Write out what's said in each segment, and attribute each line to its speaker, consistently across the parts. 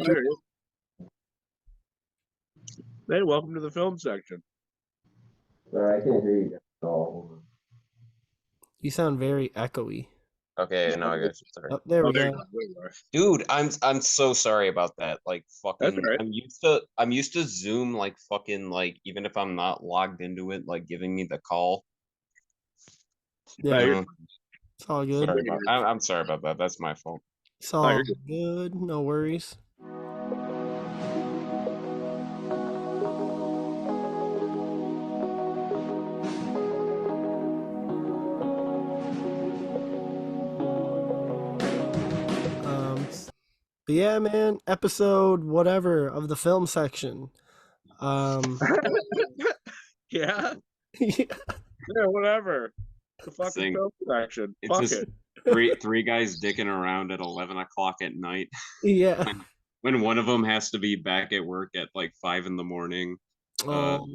Speaker 1: hear you. Hey, welcome to the film section.
Speaker 2: Sorry, I can't hear you guys at all.
Speaker 3: You sound very echoey.
Speaker 4: Okay, now I guess. Sorry.
Speaker 3: Oh, there we go.
Speaker 4: Dude, I'm so sorry about that. Like fucking,
Speaker 1: That's right.
Speaker 4: I'm used to Zoom, like fucking, like even if I'm not logged into it, like giving me the call.
Speaker 3: Yeah,
Speaker 1: you're-
Speaker 3: it's all good.
Speaker 4: Sorry about. I'm sorry about that. That's my fault.
Speaker 3: It's all
Speaker 1: you're
Speaker 3: good. No worries. But yeah, man, episode whatever of the film section.
Speaker 1: Yeah,
Speaker 3: Yeah.
Speaker 1: yeah, whatever. The fucking
Speaker 4: Sing.
Speaker 1: film section.
Speaker 4: It's
Speaker 1: Fuck
Speaker 4: just
Speaker 1: it.
Speaker 4: three guys dicking around at 11 o'clock at night
Speaker 3: Yeah.
Speaker 4: when one of them has to be back at work at like 5 in the morning.
Speaker 3: Oh,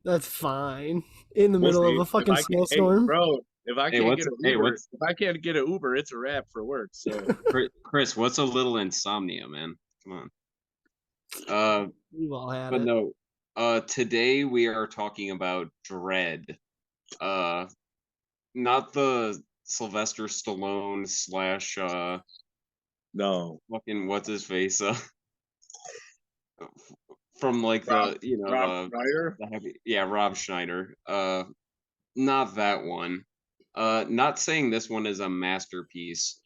Speaker 3: that's fine. In the middle of a fucking
Speaker 1: Hey,
Speaker 3: snowstorm.
Speaker 1: bro, if I
Speaker 4: Hey,
Speaker 1: can't
Speaker 4: what's-
Speaker 1: get an
Speaker 4: hey,
Speaker 1: Uber,
Speaker 4: what's-
Speaker 1: if I can't get an Uber, it's a wrap for work. So
Speaker 4: Chris, what's a little insomnia, man? Come on.
Speaker 3: We've all had
Speaker 4: But
Speaker 3: it.
Speaker 4: no. Today we are talking about Dredd. Not the Sylvester Stallone slash
Speaker 1: no,
Speaker 4: fucking what's his face from like
Speaker 1: Rob Schneider?
Speaker 4: the heavy, Rob Schneider. Not that one. Not saying this one is a masterpiece,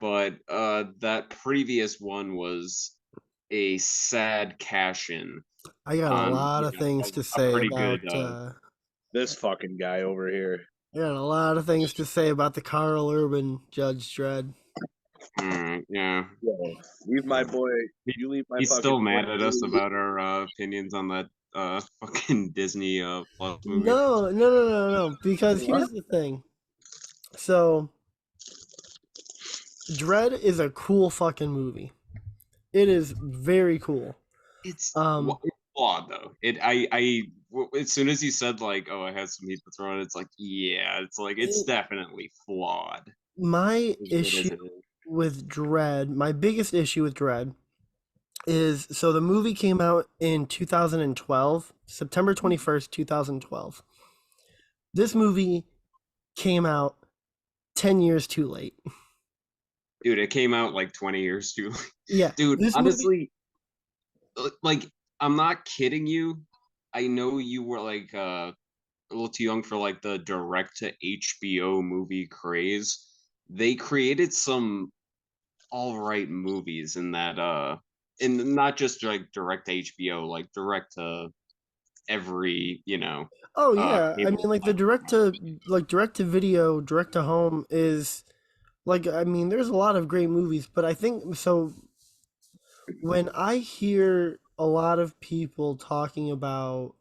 Speaker 4: but that previous one was a sad cash-in.
Speaker 3: I got a lot of things to say
Speaker 4: pretty
Speaker 3: about.
Speaker 4: good,
Speaker 1: This fucking guy over here.
Speaker 3: I got a lot of things to say about the Carl Urban Judge Dredd.
Speaker 4: Yeah.
Speaker 1: Yo, leave my boy. You leave my.
Speaker 4: He's
Speaker 1: fucking
Speaker 4: still
Speaker 1: boy.
Speaker 4: mad at us about our opinions on that fucking Disney Plus movie.
Speaker 3: No. Because here's the thing. So, Dredd is a cool fucking movie. It is very cool.
Speaker 4: It's flawed though. As soon as you said like, oh, I had some heat to throw in, it's like, yeah, it's like it's definitely flawed.
Speaker 3: My issue with Dredd, my biggest issue with Dredd is, so the movie came out in 2012, September 21st, 2012. This movie came out 10 years too late.
Speaker 4: Dude, it came out like 20 years too late.
Speaker 3: Yeah.
Speaker 4: Dude, honestly, like, I'm not kidding you. I know you were like a little too young for like the direct to HBO movie craze. They created some all right movies in that and not just like direct to HBO, like direct to every,
Speaker 3: Oh yeah, I mean, like the direct to video, direct to home is like, I mean, there's a lot of great movies, but I think so. When I hear a lot of people talking about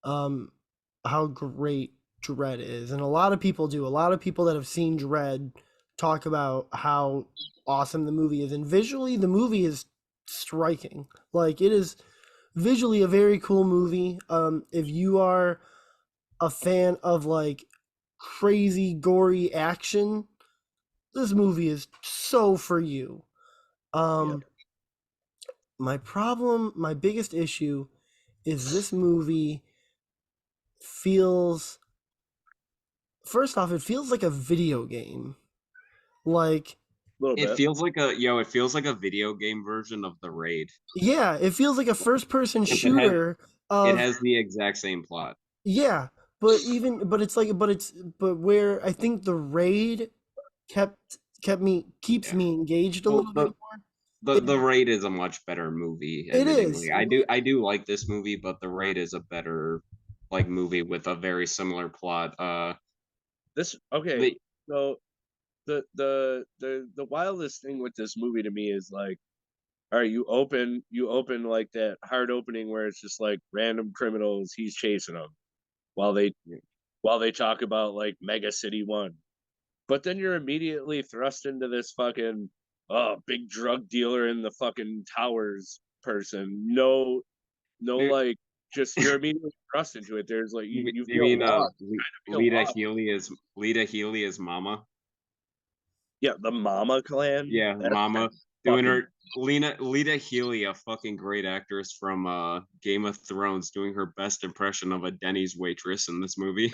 Speaker 3: how great Dredd is, and a lot of people that have seen Dredd talk about how awesome the movie is, and visually the movie is striking. Like, it is visually a very cool movie. If you are a fan of like crazy gory action, this movie is so for you. My biggest issue is this movie feels, first off, it feels like a video game. Like,
Speaker 4: it feels like a video game version of the Raid.
Speaker 3: Yeah, it feels like a first-person shooter.
Speaker 4: It has the exact same plot.
Speaker 3: Yeah, but where I think the Raid keeps me engaged a little bit more.
Speaker 4: The Raid is a much better movie.
Speaker 3: It is.
Speaker 4: I do like this movie, but the Raid is a better like movie with a very similar plot.
Speaker 1: So the wildest thing with this movie to me is like, all right, you open like that hard opening where it's just like random criminals, he's chasing them while they talk about like Mega City 1. But then you're immediately thrust into this fucking big drug dealer in the fucking towers person. No, like, just you're immediately thrust into it. There's like you mean
Speaker 4: Lita Healy is Mama?
Speaker 1: Yeah, the Mama clan.
Speaker 4: Yeah, Mama. doing
Speaker 1: fucking
Speaker 4: her Lita Healy, a fucking great actress from Game of Thrones, doing her best impression of a Denny's waitress in this movie.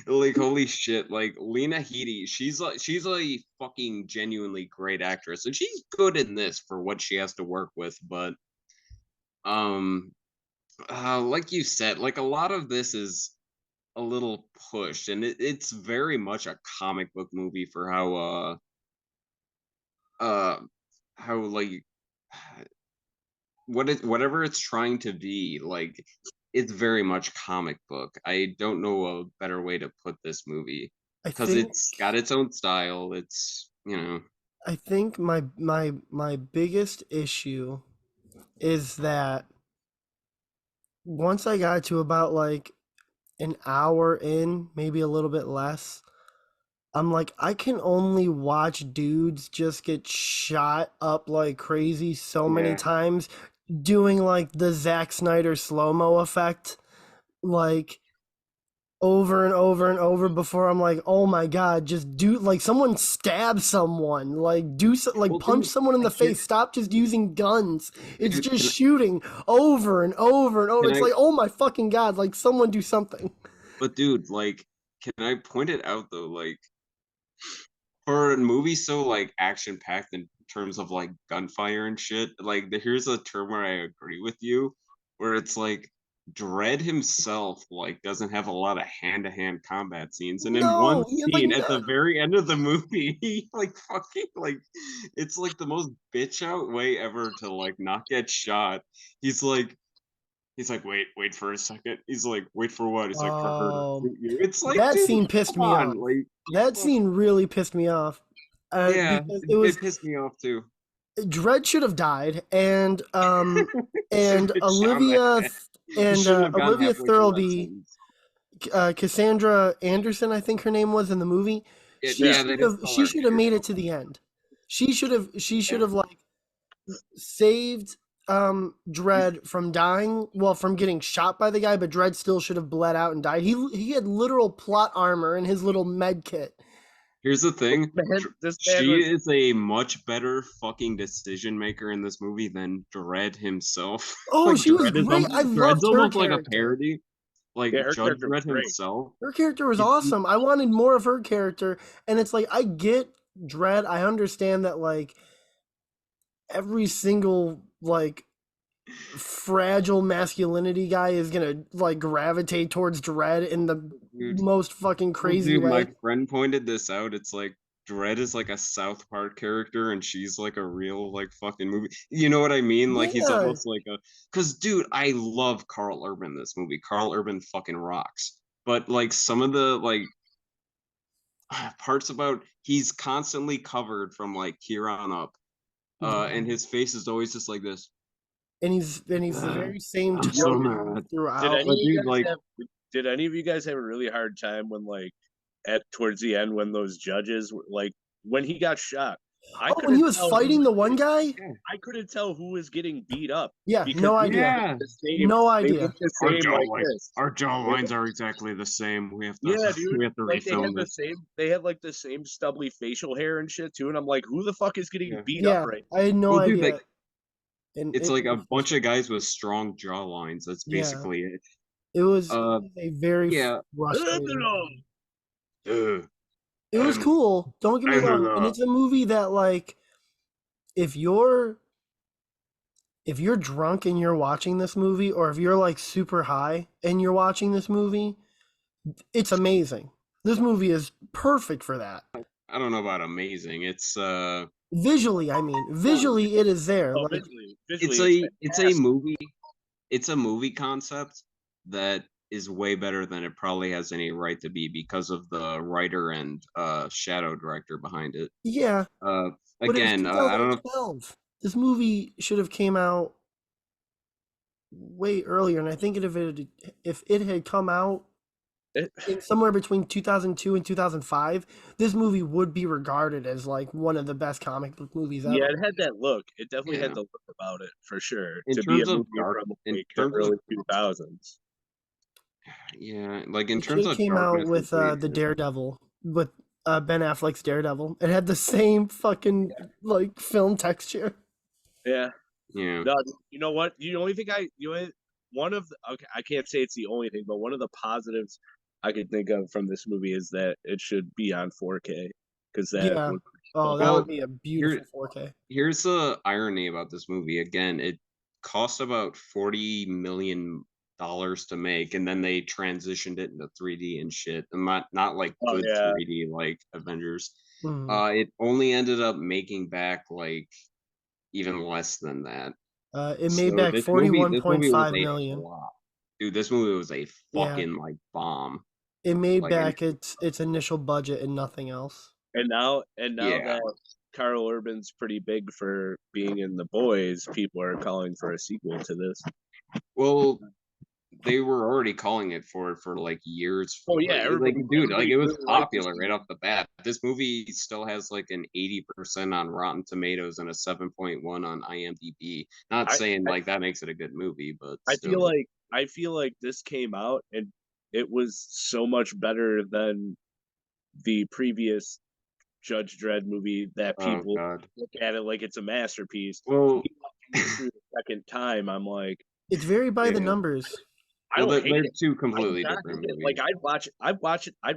Speaker 4: Like holy shit, like Lena Headey, she's a fucking genuinely great actress, and she's good in this for what she has to work with. But um, like you said, like a lot of this is a little pushed, and it's very much a comic book movie for uh how like whatever it's trying to be. Like it's very much comic book. I don't know a better way to put this movie
Speaker 3: I
Speaker 4: because
Speaker 3: think
Speaker 4: it's got its own style. It's
Speaker 3: I think my biggest issue is that once I got to about like an hour in, maybe a little bit less, I'm like, I can only watch dudes just get shot up like crazy so many
Speaker 4: Yeah.
Speaker 3: times, doing like the Zack Snyder slow-mo effect, like over and over and over before I'm like, oh my god, just do like someone stab someone, like like
Speaker 4: Well,
Speaker 3: punch
Speaker 4: dude,
Speaker 3: someone in the
Speaker 4: I can,
Speaker 3: face. Stop just using guns. It's
Speaker 4: dude,
Speaker 3: just shooting over and over and over.
Speaker 4: can
Speaker 3: It's
Speaker 4: I,
Speaker 3: like, oh my fucking god, like someone do something.
Speaker 4: but dude, like, can I point it out though? Like, for a movie so like action packed in terms of like gunfire and shit, like here's a term where I agree with you, where it's like Dredd himself like doesn't have a lot of hand to hand combat scenes, and in one
Speaker 3: No, he had like
Speaker 4: scene at the
Speaker 3: none.
Speaker 4: very end of the movie, he like fucking like it's like the most bitch out way ever to like not get shot. He's like. He's like, wait for a second. He's like, wait for what? He's like, for her to
Speaker 3: Oh,
Speaker 4: shoot you. It's like,
Speaker 3: that
Speaker 4: dude,
Speaker 3: scene pissed
Speaker 4: come
Speaker 3: me off.
Speaker 4: on, like,
Speaker 3: That
Speaker 4: fuck.
Speaker 3: scene really pissed me off.
Speaker 4: Yeah,
Speaker 3: Because
Speaker 4: it pissed me off too.
Speaker 3: Dredd should have died,
Speaker 4: Should
Speaker 3: and
Speaker 4: have been shot in the head. You shouldn't have gone
Speaker 3: Olivia
Speaker 4: halfway through that
Speaker 3: Thirlby,
Speaker 4: sentence.
Speaker 3: Cassandra Anderson, I think her name was in the movie.
Speaker 1: Yeah.
Speaker 4: Yeah, they didn't call
Speaker 3: She
Speaker 4: her
Speaker 3: should have made it to
Speaker 4: Anderson.
Speaker 3: the end. She should
Speaker 4: Yeah.
Speaker 3: have like saved Dredd from dying, well, from getting shot by the guy, but Dredd still should have bled out and died. He had literal plot armor in his little med kit.
Speaker 4: Here's the thing.
Speaker 1: this man
Speaker 4: She
Speaker 1: was
Speaker 4: is a much better fucking decision maker in this movie than Dredd himself.
Speaker 3: Oh,
Speaker 4: Like
Speaker 3: she was
Speaker 4: Dredd is
Speaker 3: great. I
Speaker 4: Dredd's
Speaker 3: loved her
Speaker 4: almost like a
Speaker 3: character.
Speaker 4: parody. Like
Speaker 1: yeah, her
Speaker 4: Judge
Speaker 1: character was
Speaker 4: Dredd
Speaker 1: great.
Speaker 4: himself.
Speaker 3: Her character was
Speaker 4: He's-
Speaker 3: awesome. I wanted more of her character, and it's like I get Dredd. I understand that like every single like fragile masculinity guy is gonna like gravitate towards Dredd in the
Speaker 4: Dude,
Speaker 3: most fucking
Speaker 4: well,
Speaker 3: crazy
Speaker 4: dude,
Speaker 3: way.
Speaker 4: my friend pointed this out. It's like Dredd is like a South Park character, and she's like a real like fucking movie. You know what I mean? Like he's
Speaker 3: Yeah,
Speaker 4: almost like a. Cause dude, I love Carl Urban in this movie. Carl Urban fucking rocks. But like some of the like parts about he's constantly covered from like here on up, and his face is always just like this.
Speaker 3: and he's the very same
Speaker 4: I'm so
Speaker 3: tone
Speaker 4: mad.
Speaker 1: Did
Speaker 3: throughout.
Speaker 1: any
Speaker 4: But
Speaker 1: of you
Speaker 4: dude,
Speaker 1: guys
Speaker 4: like,
Speaker 1: have did any of you guys have a really hard time when like at towards the end when those judges were like when he got shot? I
Speaker 3: Oh, when he
Speaker 1: couldn't
Speaker 3: was
Speaker 1: tell
Speaker 3: fighting the one guy?
Speaker 4: yeah,
Speaker 1: I couldn't tell who was getting beat up
Speaker 3: Yeah,
Speaker 1: because
Speaker 3: no
Speaker 1: they
Speaker 3: idea.
Speaker 4: yeah.
Speaker 1: looked the same.
Speaker 3: No
Speaker 1: They
Speaker 3: idea.
Speaker 1: looked the
Speaker 4: Our
Speaker 1: same like
Speaker 4: jawline,
Speaker 1: this.
Speaker 4: our jawlines are exactly the same. We have to,
Speaker 1: Yeah, dude.
Speaker 4: we have to
Speaker 1: Like they had
Speaker 4: refilm
Speaker 1: the
Speaker 4: this.
Speaker 1: same. They had like the same stubbly facial hair and shit too. And I'm like, who the fuck is getting
Speaker 4: Yeah.
Speaker 1: beat
Speaker 3: Yeah,
Speaker 1: up right?
Speaker 3: I had no
Speaker 4: Well, dude,
Speaker 3: idea.
Speaker 4: like,
Speaker 3: And
Speaker 4: it's
Speaker 3: it
Speaker 4: like a
Speaker 3: was
Speaker 4: bunch of guys with strong jawlines. That's
Speaker 3: Yeah.
Speaker 4: basically it.
Speaker 3: it was
Speaker 4: Uh,
Speaker 3: a very
Speaker 4: yeah.
Speaker 3: frustrating.
Speaker 4: Ugh.
Speaker 3: It was cool. Don't get me
Speaker 4: I don't
Speaker 3: wrong, and
Speaker 4: know.
Speaker 3: it's a movie that like if you're drunk and you're watching this movie, or if you're like super high and you're watching this movie, it's amazing. This movie is perfect for that.
Speaker 4: I don't know about amazing. It's
Speaker 3: Visually, I mean, visually it is there.
Speaker 1: Oh,
Speaker 3: Like
Speaker 1: visually,
Speaker 4: it's a movie. It's a movie concept that is way better than it probably has any right to be because of the writer and shadow director behind it.
Speaker 3: yeah,
Speaker 4: Uh,
Speaker 3: but it was
Speaker 4: again, I don't know.
Speaker 3: 2012. This movie should have came out way earlier, and I think if it had come out in somewhere between 2002 and 2005, this movie would be regarded as like one of the best comic book movies ever.
Speaker 1: Yeah, it had that look. It definitely
Speaker 4: Yeah.
Speaker 1: had the look about it for sure.
Speaker 4: In
Speaker 1: to be a
Speaker 4: terms of
Speaker 1: movie
Speaker 4: dark-
Speaker 1: from
Speaker 4: in
Speaker 1: like,
Speaker 4: terms
Speaker 1: the
Speaker 4: of-
Speaker 1: early 2000s.
Speaker 4: Yeah, like in
Speaker 3: It should
Speaker 4: terms
Speaker 3: have
Speaker 4: of
Speaker 3: came out
Speaker 4: darkness,
Speaker 3: with
Speaker 4: it's way
Speaker 3: the
Speaker 4: too-
Speaker 3: Daredevil, but Ben Affleck's Daredevil. It had the same fucking like film texture.
Speaker 1: Yeah.
Speaker 4: Yeah.
Speaker 1: No, you know what? The only thing one of the, okay, I can't say it's the only thing, but one of the positives I could think of from this movie is that it should be on 4K because that
Speaker 3: Yeah.
Speaker 1: would.
Speaker 3: Oh, that
Speaker 4: Well,
Speaker 3: would be a beautiful 4K.
Speaker 4: Here's the irony about this movie. Again, it cost about $40 million to make, and then they transitioned it into 3D and shit, and not like
Speaker 1: Oh
Speaker 4: good
Speaker 1: yeah,
Speaker 4: 3D like Avengers.
Speaker 3: Mhm.
Speaker 4: It only ended up making back like even less than that.
Speaker 3: It made
Speaker 4: So
Speaker 3: back
Speaker 4: this movie was
Speaker 3: 41.5
Speaker 4: a
Speaker 3: million.
Speaker 4: flop. Dude, this movie was a
Speaker 3: Yeah.
Speaker 4: fucking like bomb.
Speaker 3: It made
Speaker 4: Like,
Speaker 3: back its initial budget and nothing else.
Speaker 1: and now
Speaker 4: yeah.
Speaker 1: that Carl Urban's pretty big for being in The Boys, people are calling for a sequel to this.
Speaker 4: Well, they were already calling it for like years.
Speaker 1: Oh yeah,
Speaker 4: like
Speaker 1: everybody,
Speaker 4: dude, like it was
Speaker 1: really liked this
Speaker 4: popular right off the bat. This movie still has like an 80% on Rotten Tomatoes and a 7.1 on IMDb. Not saying like that makes it a good movie, but
Speaker 1: I
Speaker 4: still.
Speaker 1: I feel like this came out and it was so much better than the previous Judge Dredd movie that
Speaker 4: Oh
Speaker 1: people
Speaker 4: god.
Speaker 1: look at it like it's a masterpiece.
Speaker 4: Well,
Speaker 1: Through the second time, I'm like,
Speaker 3: It's very by the
Speaker 4: yeah.
Speaker 3: numbers.
Speaker 1: I don't hate
Speaker 4: they're
Speaker 1: it.
Speaker 4: two
Speaker 1: I do
Speaker 4: completely
Speaker 1: not
Speaker 4: different
Speaker 1: hate it.
Speaker 4: movies.
Speaker 1: Like I'd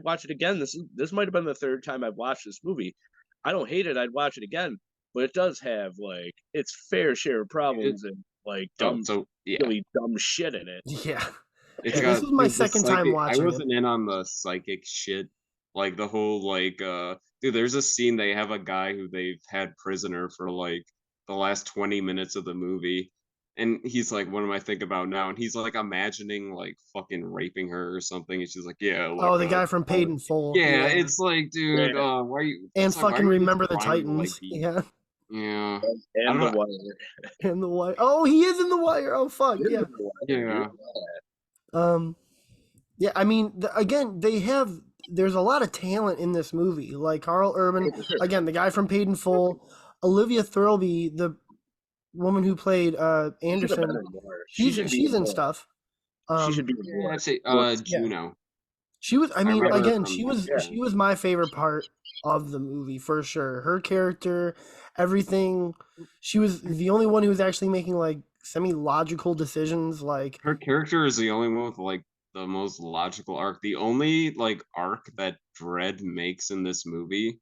Speaker 1: watch it again. This might have been the third time I've watched this movie. I don't hate it. I'd watch it again, but it does have like its fair share of problems and like
Speaker 4: Yeah.
Speaker 1: really dumb shit in it.
Speaker 3: Yeah.
Speaker 4: It's
Speaker 3: Yeah,
Speaker 4: got
Speaker 3: this was my
Speaker 4: the
Speaker 3: second time
Speaker 4: psychic. I
Speaker 3: watching it.
Speaker 4: wasn't in on the psychic shit. Like the whole like dude, there's a scene they have a guy who they've had prisoner for like the last 20 minutes of the movie. And he's like, what am I thinking about now? And he's like imagining like fucking raping her or something. And she's like, yeah,
Speaker 3: Oh,
Speaker 4: look,
Speaker 3: the guy from Paid in Full.
Speaker 4: yeah,
Speaker 3: Yeah.
Speaker 4: it's like, dude,
Speaker 1: Yeah.
Speaker 4: why are you
Speaker 3: And
Speaker 4: it's like, why
Speaker 3: fucking
Speaker 4: are you
Speaker 3: Remember the
Speaker 4: trying to, like,
Speaker 3: Titans.
Speaker 4: be-
Speaker 3: Yeah.
Speaker 4: Yeah. I
Speaker 1: And
Speaker 4: don't
Speaker 1: The
Speaker 4: know.
Speaker 1: Wire.
Speaker 3: And the Wire. Oh, he is in the Wire. Oh fuck.
Speaker 1: He is
Speaker 3: Yeah.
Speaker 1: in The Wire,
Speaker 4: Yeah.
Speaker 1: dude.
Speaker 3: Yeah, I mean, again, there's a lot of talent in this movie. Like Carl Urban, again, the guy from Paid in Full, Olivia Thirlby, the woman who played
Speaker 1: She should have been
Speaker 3: Anderson.
Speaker 1: in more. She should be
Speaker 3: She's in
Speaker 1: more.
Speaker 3: stuff.
Speaker 1: She should be
Speaker 4: Yeah,
Speaker 1: more.
Speaker 4: I'd say
Speaker 3: Yeah.
Speaker 4: Juno.
Speaker 3: She was. I mean,
Speaker 4: remember her
Speaker 3: again,
Speaker 4: from-
Speaker 3: she was my favorite part of the movie for sure. Her character, everything. She was the only one who was actually making like semi-logical decisions. Like
Speaker 4: Her character is the only one with like the most logical arc. The only like arc that Dredd makes in this movie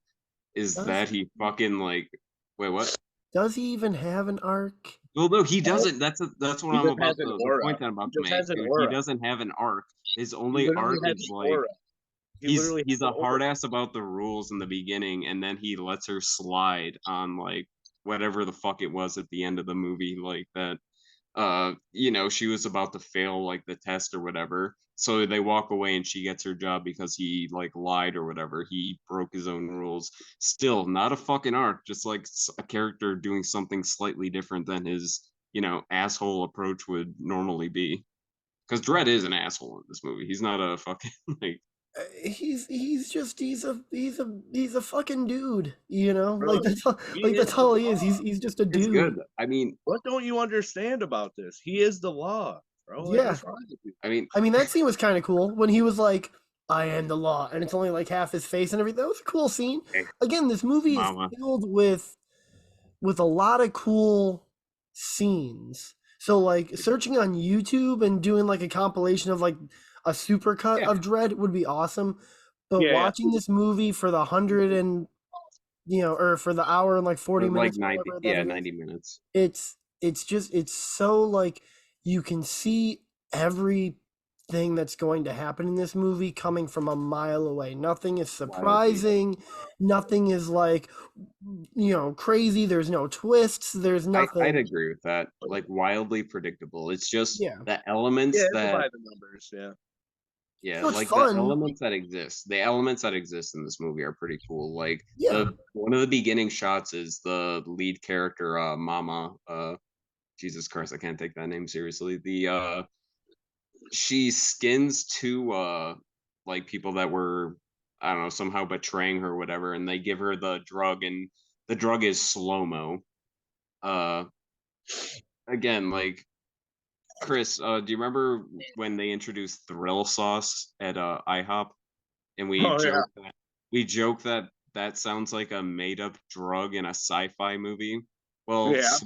Speaker 4: is
Speaker 3: Does
Speaker 4: that he fucking like wait, what?
Speaker 3: does he even have an arc?
Speaker 4: Well, no, he doesn't. That's what
Speaker 1: He
Speaker 4: I'm
Speaker 1: just
Speaker 4: about
Speaker 1: has an
Speaker 4: to the
Speaker 1: aura.
Speaker 4: point that I'm about
Speaker 1: He
Speaker 4: to
Speaker 1: just
Speaker 4: make.
Speaker 1: has an
Speaker 4: Dude, he
Speaker 1: aura.
Speaker 4: doesn't have an arc. His
Speaker 1: He
Speaker 4: only
Speaker 1: literally
Speaker 4: arc
Speaker 1: has
Speaker 4: is
Speaker 1: an
Speaker 4: like
Speaker 1: aura. He literally
Speaker 4: he's
Speaker 1: has
Speaker 4: a
Speaker 1: an aura.
Speaker 4: hard ass about the rules in the beginning, and then he lets her slide on like whatever the fuck it was at the end of the movie, like that. She was about to fail like the test or whatever. So they walk away and she gets her job because he like lied or whatever. He broke his own rules. Still not a fucking arc, just like a character doing something slightly different than his, asshole approach would normally be. Because Dredd is an asshole in this movie. He's not a fucking like
Speaker 3: He's a fucking dude, you know?
Speaker 1: Bro,
Speaker 3: Like that's all,
Speaker 1: he
Speaker 3: like
Speaker 1: is
Speaker 3: that's
Speaker 1: the
Speaker 3: all he is.
Speaker 1: law.
Speaker 3: He's just a
Speaker 4: it's
Speaker 3: dude.
Speaker 4: good. I mean
Speaker 1: What don't you understand about this? He is the law, bro. Like,
Speaker 3: Yeah.
Speaker 1: what's wrong with you?
Speaker 3: I mean that scene was kind of cool when he was like, "I am the law," and it's only like half his face and everything. That was a cool scene.
Speaker 4: Hey,
Speaker 3: Again, this movie
Speaker 4: mama.
Speaker 3: is filled with a lot of cool scenes. So like searching on YouTube and doing like a compilation of like a supercut
Speaker 4: Yeah.
Speaker 3: of Dredd would be awesome. But
Speaker 1: Yeah.
Speaker 3: watching this movie for the 100 and or for the hour and like 40
Speaker 4: like
Speaker 3: minutes,
Speaker 4: 90
Speaker 3: whatever that it is,
Speaker 4: 90 minutes.
Speaker 3: it's so like you can see everything that's going to happen in this movie coming from a mile away. Nothing is surprising. Nothing is like crazy. There's no twists. There's nothing.
Speaker 4: I'd agree with that. Like wildly predictable. It's just
Speaker 3: Yeah.
Speaker 4: the elements
Speaker 1: Yeah,
Speaker 4: that
Speaker 1: by the numbers. Yeah.
Speaker 4: yeah,
Speaker 3: So it's
Speaker 4: like
Speaker 3: fun.
Speaker 4: the elements that exist. The elements that exist in this movie are pretty cool. Like
Speaker 3: Yeah.
Speaker 4: one of the beginning shots is the lead character, Mama. Jesus Christ, I can't take that name seriously. She skins two like people that were, I don't know, somehow betraying her or whatever, and they give her the drug, and the drug is slow-mo. Again, like Chris, do you remember when they introduced Thrill Sauce at IHOP? And we
Speaker 1: Oh, yeah.
Speaker 4: joked that we joke that that sounds like a made up drug in a sci-fi movie. Well,
Speaker 1: Yeah.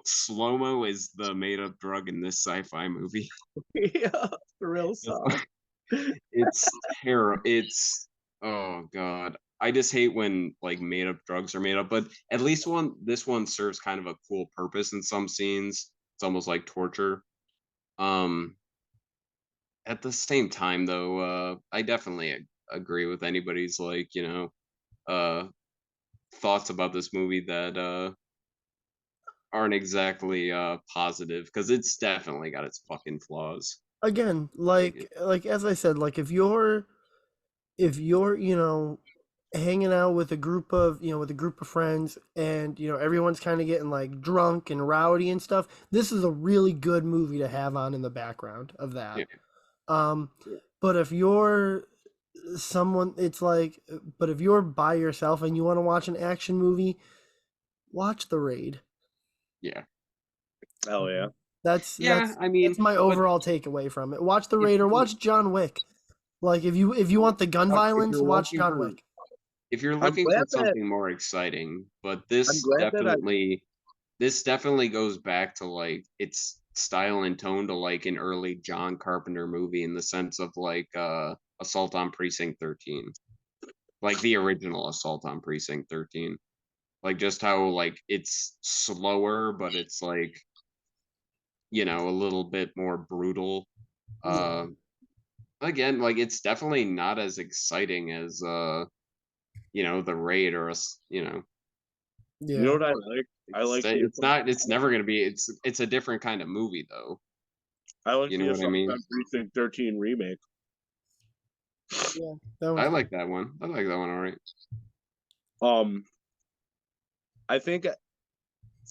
Speaker 4: slow-mo is the made up drug in this sci-fi movie.
Speaker 1: Yeah, the real
Speaker 4: It's
Speaker 1: song.
Speaker 4: it's terrible. It's oh god. I just hate when like made up drugs are made up, but at least this one serves kind of a cool purpose in some scenes. It's almost like torture. Um at the same time though, I definitely agree with anybody's like, uh thoughts about this movie that aren't exactly positive because it's definitely got its fucking flaws.
Speaker 3: Again,
Speaker 4: Like
Speaker 3: like as I said, like if you're hanging out with a group of with a group of friends, and everyone's kind of getting like drunk and rowdy and stuff, this is a really good movie to have on in the background of that.
Speaker 4: yeah,
Speaker 3: um but if you're someone, it's like, but if you're by yourself and you want to watch an action movie, watch The Raid.
Speaker 4: yeah.
Speaker 1: Oh yeah.
Speaker 3: that's
Speaker 4: Yeah,
Speaker 3: that's
Speaker 4: I
Speaker 3: that's
Speaker 4: mean,
Speaker 3: my
Speaker 4: but
Speaker 3: overall takeaway from it. Watch The
Speaker 4: if
Speaker 3: Raid or
Speaker 4: you
Speaker 3: watch John Wick. Like if you want the gun
Speaker 4: if
Speaker 3: violence,
Speaker 4: you're
Speaker 3: watch
Speaker 4: looking
Speaker 3: John
Speaker 4: for
Speaker 3: Wick.
Speaker 4: if you're
Speaker 1: I'm
Speaker 4: looking for
Speaker 1: glad that
Speaker 4: something more exciting, but
Speaker 1: I'm glad that I
Speaker 4: this definitely goes back to like its style and tone to like an early John Carpenter movie in the sense of like Assault on Precinct 13. Like the original Assault on Precinct 13. Like just how like it's slower, but it's like, a little bit more brutal.
Speaker 3: Yeah.
Speaker 4: Uh again, like it's definitely not as exciting as the Raid or
Speaker 1: you know
Speaker 3: Yeah.
Speaker 1: what I like? I like the
Speaker 4: it's not it's never gonna be it's a different kind of movie though.
Speaker 1: I like
Speaker 4: You know
Speaker 1: the
Speaker 4: what I
Speaker 1: Assault
Speaker 4: mean?
Speaker 1: on Precinct 13 remake.
Speaker 3: Yeah. That
Speaker 4: I
Speaker 3: one's
Speaker 4: like that one. I like that one all right.
Speaker 1: Um, I think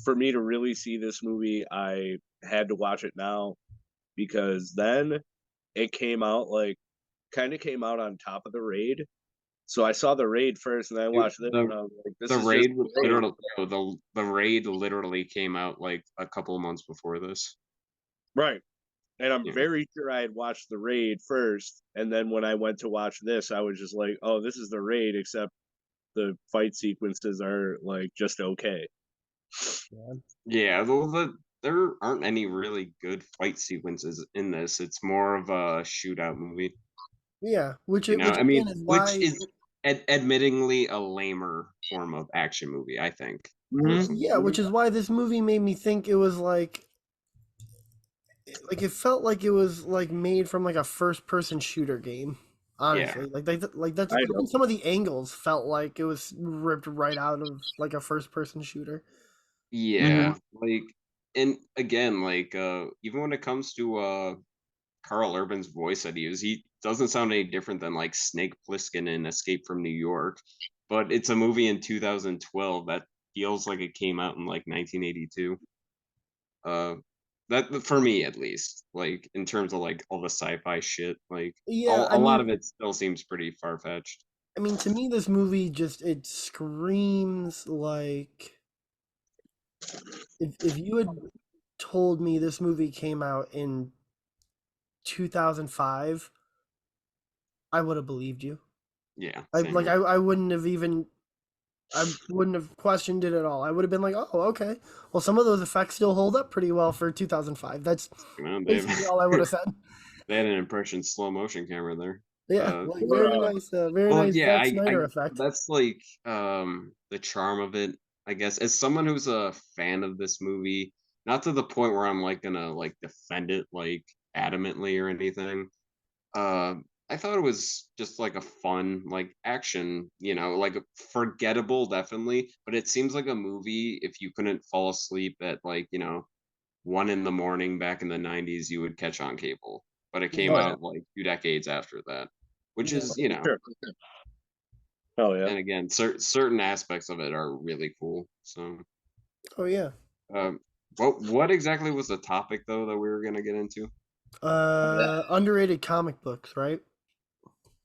Speaker 1: for me to really see this movie, I had to watch it now because then it came out like kind of came out on top of the Raid. So I saw the Raid first, and then I
Speaker 4: Dude,
Speaker 1: watched this, and I was like, "This
Speaker 4: the
Speaker 1: is just
Speaker 4: raid
Speaker 1: the
Speaker 4: was
Speaker 1: Raid."
Speaker 4: literally the raid literally came out like a couple of months before this.
Speaker 1: Right. And I'm
Speaker 4: Yeah.
Speaker 1: very sure I had watched the Raid first, and then when I went to watch this, I was just like, "Oh, this is the Raid," except the fight sequences are like just okay.
Speaker 3: yeah.
Speaker 4: Yeah, there aren't any really good fight sequences in this. It's more of a shootout movie.
Speaker 3: Yeah. Which
Speaker 4: You
Speaker 3: it
Speaker 4: know,
Speaker 3: which
Speaker 4: I mean,
Speaker 3: again is
Speaker 4: which
Speaker 3: why.
Speaker 4: is admittingly a lamer form of action movie, I think, personally.
Speaker 3: Yeah, which is why this movie made me think it was like it felt like it was like made from like a first person shooter game.
Speaker 4: Yeah.
Speaker 3: Honestly, like that's
Speaker 1: I
Speaker 3: even
Speaker 1: know.
Speaker 3: some of the angles felt like it was ripped right out of like a first person shooter.
Speaker 4: Yeah. Like, and again, like, even when it comes to Carl Urban's voice that he doesn't sound any different than like Snake Plissken in Escape from New York, but it's a movie in 2012 that feels like it came out in like 1982. Uh, that for me at least, like in terms of like all the sci-fi shit, like
Speaker 3: Yeah,
Speaker 4: a lot of it still seems pretty far fetched.
Speaker 3: I mean, to me, this movie just it screams like if you had told me this movie came out in 2005, I would have believed you.
Speaker 4: Yeah,
Speaker 3: I
Speaker 4: same
Speaker 3: like
Speaker 4: here.
Speaker 3: I wouldn't have even I wouldn't have questioned it at all. I would have been like, oh, okay. Well, some of those effects still hold up pretty well for 2005. That's
Speaker 4: You know,
Speaker 3: basically all I would have said.
Speaker 4: they had an impression slow motion camera there.
Speaker 3: Yeah,
Speaker 4: Uh,
Speaker 3: like
Speaker 1: Or,
Speaker 3: very
Speaker 4: well,
Speaker 3: nice
Speaker 4: yeah,
Speaker 3: Zack Snyder
Speaker 4: I
Speaker 3: effect.
Speaker 4: that's like the charm of it, I guess. As someone who's a fan of this movie, not to the point where I'm like gonna like defend it like adamantly or anything. Uh, I thought it was just like a fun like action, like forgettable definitely, but it seems like a movie if you couldn't fall asleep at like, 1 in the morning back in the 90s, you would catch on cable. But it came
Speaker 1: oh
Speaker 3: Yeah,
Speaker 1: yeah,
Speaker 4: out like 2 decades after that, which
Speaker 3: yeah.
Speaker 4: is,
Speaker 1: sure. Oh yeah.
Speaker 4: and again, certain aspects of it are really cool. So,
Speaker 3: Oh yeah.
Speaker 4: um, what exactly was the topic though that we were gonna get into?
Speaker 3: Underrated comic books, right?